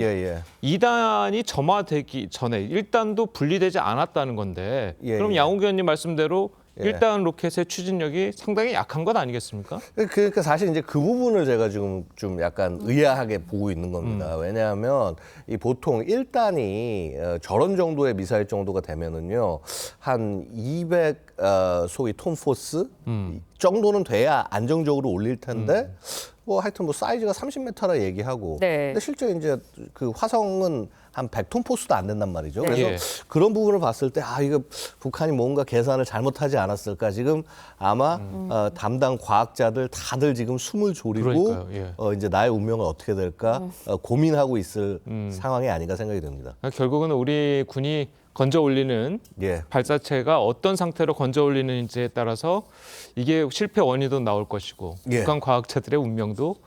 2단이 점화되기 전에 1단도 분리되지 않았다는 건데 그럼 양호 의원님 말씀대로 1단 로켓의 추진력이 상당히 약한 것 아니겠습니까? 그러니까 사실 이제 그 부분을 제가 지금 좀 약간 의아하게 보고 있는 겁니다. 왜냐하면 이 보통 1단이 저런 정도의 미사일 정도가 되면은요, 한 200 소위 톤포스 정도는 돼야 안정적으로 올릴 텐데 뭐 하여튼 뭐 사이즈가 30m라 얘기하고 근데 실제 이제 그 화성은 한 100톤 포스도 안 된단 말이죠. 그래서 그런 부분을 봤을 때 이거 북한이 뭔가 계산을 잘못하지 않았을까. 지금 아마 담당 과학자들 다들 지금 숨을 졸이고 이제 나의 운명은 어떻게 될까 고민하고 있을 상황이 아닌가 생각이 듭니다. 결국은 우리 군이 건져 올리는 발사체가 어떤 상태로 건져 올리는지에 따라서 이게 실패 원인도 나올 것이고 북한 과학자들의 운명도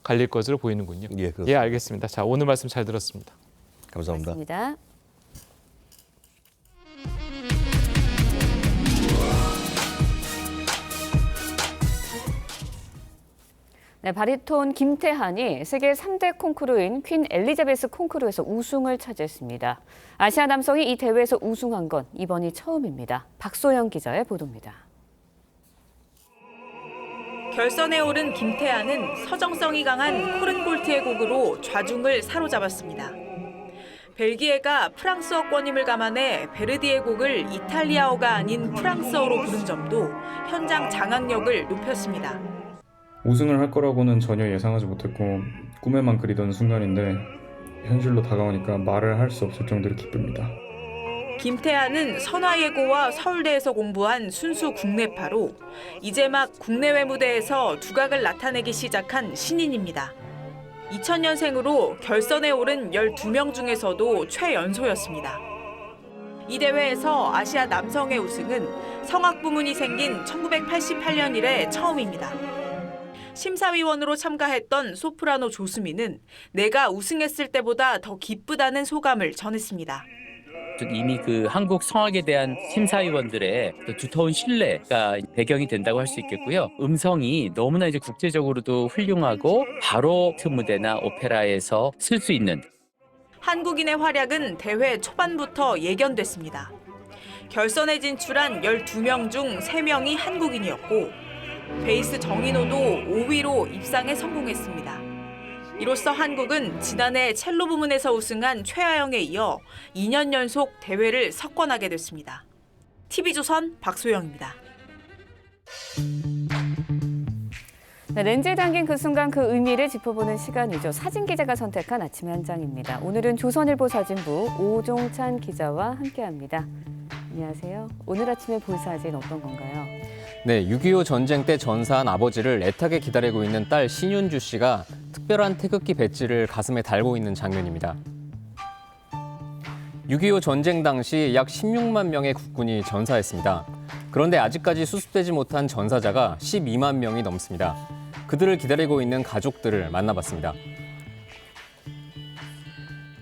갈릴 것으로 보이는군요. 예, 알겠습니다. 자, 오늘 말씀 잘 들었습니다. 감사합니다. 고맙습니다. 네, 바리톤 김태한이 세계 3대 콩쿠르인 퀸 엘리자베스 콩쿠르에서 우승을 차지했습니다. 아시아 남성이 이 대회에서 우승한 건 이번이 처음입니다. 박소영 기자의 보도입니다. 결선에 오른 김태환은 서정성이 강한 코른볼트의 곡으로 좌중을 사로잡았습니다. 벨기에가 프랑스어권임을 감안해 베르디의 곡을 이탈리아어가 아닌 프랑스어로 부른 점도 현장 장악력을 높였습니다. 우승을 할 거라고는 전혀 예상하지 못했고 꿈에만 그리던 순간인데 현실로 다가오니까 말을 할 수 없을 정도로 기쁩니다. 김태환은 선화예고와 서울대에서 공부한 순수 국내파로 이제 막 국내외 무대에서 두각을 나타내기 시작한 신인입니다. 2000년생으로 결선에 오른 12명 중에서도 최연소였습니다. 이 대회에서 아시아 남성의 우승은 성악 부문이 생긴 1988년 이래 처음입니다. 심사위원으로 참가했던 소프라노 조수미는 내가 우승했을 때보다 더 기쁘다는 소감을 전했습니다. 이미 그 한국 성악에 대한 심사위원들의 두터운 신뢰가 배경이 된다고 할 수 있겠고요. 음성이 너무나 이제 국제적으로도 훌륭하고 바로크 무대나 오페라에서 쓸 수 있는 한국인의 활약은 대회 초반부터 예견됐습니다. 결선에 진출한 12명 중 3명이 한국인이었고 베이스 정인호도 5위로 입상에 성공했습니다. 이로써 한국은 지난해 첼로 부문에서 우승한 최하영에 이어 2년 연속 대회를 석권하게 됐습니다. TV조선 박소영입니다. 네, 렌즈에 담긴 그 순간 그 의미를 짚어보는 시간이죠. 사진 기자가 선택한 아침의 한 장입니다. 오늘은 조선일보 사진부 오종찬 기자와 함께합니다. 안녕하세요. 오늘 아침에 볼 사진 어떤 건가요? 네, 6.25 전쟁 때 전사한 아버지를 애타게 기다리고 있는 딸 신윤주 씨가 특별한 태극기 배지를 가슴에 달고 있는 장면입니다. 6.25 전쟁 당시 약 16만 명의 국군이 전사했습니다. 그런데 아직까지 수습되지 못한 전사자가 12만 명이 넘습니다. 그들을 기다리고 있는 가족들을 만나봤습니다.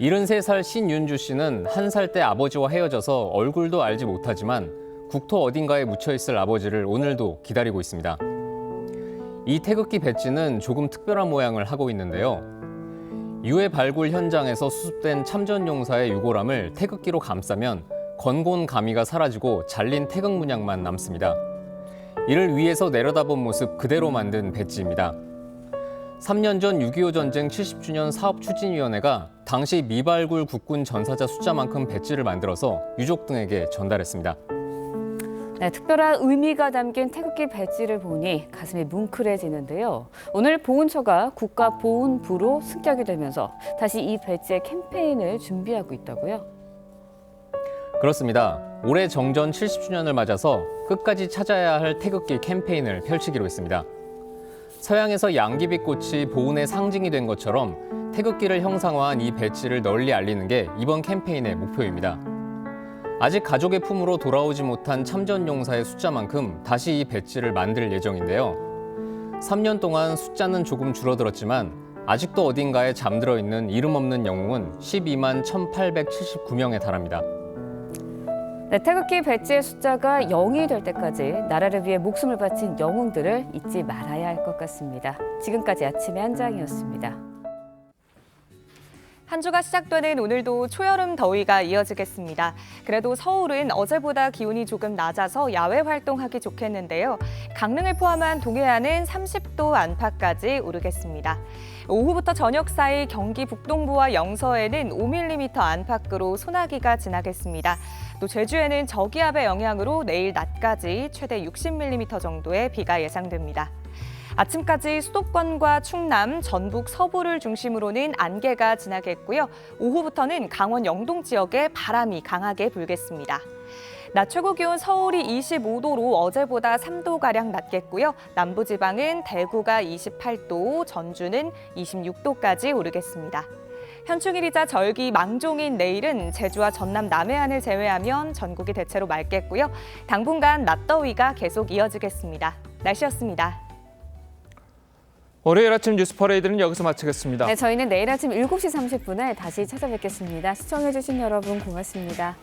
73살 신윤주 씨는 1살 때 아버지와 헤어져서 얼굴도 알지 못하지만 국토 어딘가에 묻혀있을 아버지를 오늘도 기다리고 있습니다. 이 태극기 배지는 조금 특별한 모양을 하고 있는데요. 유해 발굴 현장에서 수습된 참전용사의 유골함을 태극기로 감싸면 건곤 가미가 사라지고 잘린 태극 문양만 남습니다. 이를 위에서 내려다본 모습 그대로 만든 배지입니다. 3년 전 6.25 전쟁 70주년 사업추진위원회가 당시 미발굴 국군 전사자 숫자만큼 배지를 만들어서 유족 등에게 전달했습니다. 네, 특별한 의미가 담긴 태극기 배지를 보니 가슴이 뭉클해지는데요. 오늘 보훈처가 국가보훈부로 승격이 되면서 다시 이 배지의 캠페인을 준비하고 있다고요? 그렇습니다. 올해 정전 70주년을 맞아서 끝까지 찾아야 할 태극기 캠페인을 펼치기로 했습니다. 서양에서 양귀비꽃이 보훈의 상징이 된 것처럼 태극기를 형상화한 이 배지를 널리 알리는 게 이번 캠페인의 목표입니다. 아직 가족의 품으로 돌아오지 못한 참전용사의 숫자만큼 다시 이 배지를 만들 예정인데요. 3년 동안 숫자는 조금 줄어들었지만 아직도 어딘가에 잠들어 있는 이름 없는 영웅은 12만 1,879명에 달합니다. 네, 태극기 배지의 숫자가 0이 될 때까지 나라를 위해 목숨을 바친 영웅들을 잊지 말아야 할 것 같습니다. 지금까지 아침의 한 장이었습니다. 한 주가 시작되는 오늘도 초여름 더위가 이어지겠습니다. 그래도 서울은 어제보다 기온이 조금 낮아서 야외 활동하기 좋겠는데요. 강릉을 포함한 동해안은 30도 안팎까지 오르겠습니다. 오후부터 저녁 사이 경기 북동부와 영서에는 5mm 안팎으로 소나기가 지나겠습니다. 또 제주에는 저기압의 영향으로 내일 낮까지 최대 60mm 정도의 비가 예상됩니다. 아침까지 수도권과 충남, 전북 서부를 중심으로는 안개가 지나겠고요. 오후부터는 강원 영동 지역에 바람이 강하게 불겠습니다. 낮 최고 기온 서울이 25도로 어제보다 3도가량 낮겠고요. 남부지방은 대구가 28도, 전주는 26도까지 오르겠습니다. 현충일이자 절기 망종인 내일은 제주와 전남 남해안을 제외하면 전국이 대체로 맑겠고요. 당분간 낮더위가 계속 이어지겠습니다. 날씨였습니다. 월요일 아침 뉴스 퍼레이드는 여기서 마치겠습니다. 네, 저희는 내일 아침 7시 30분에 다시 찾아뵙겠습니다. 시청해주신 여러분 고맙습니다.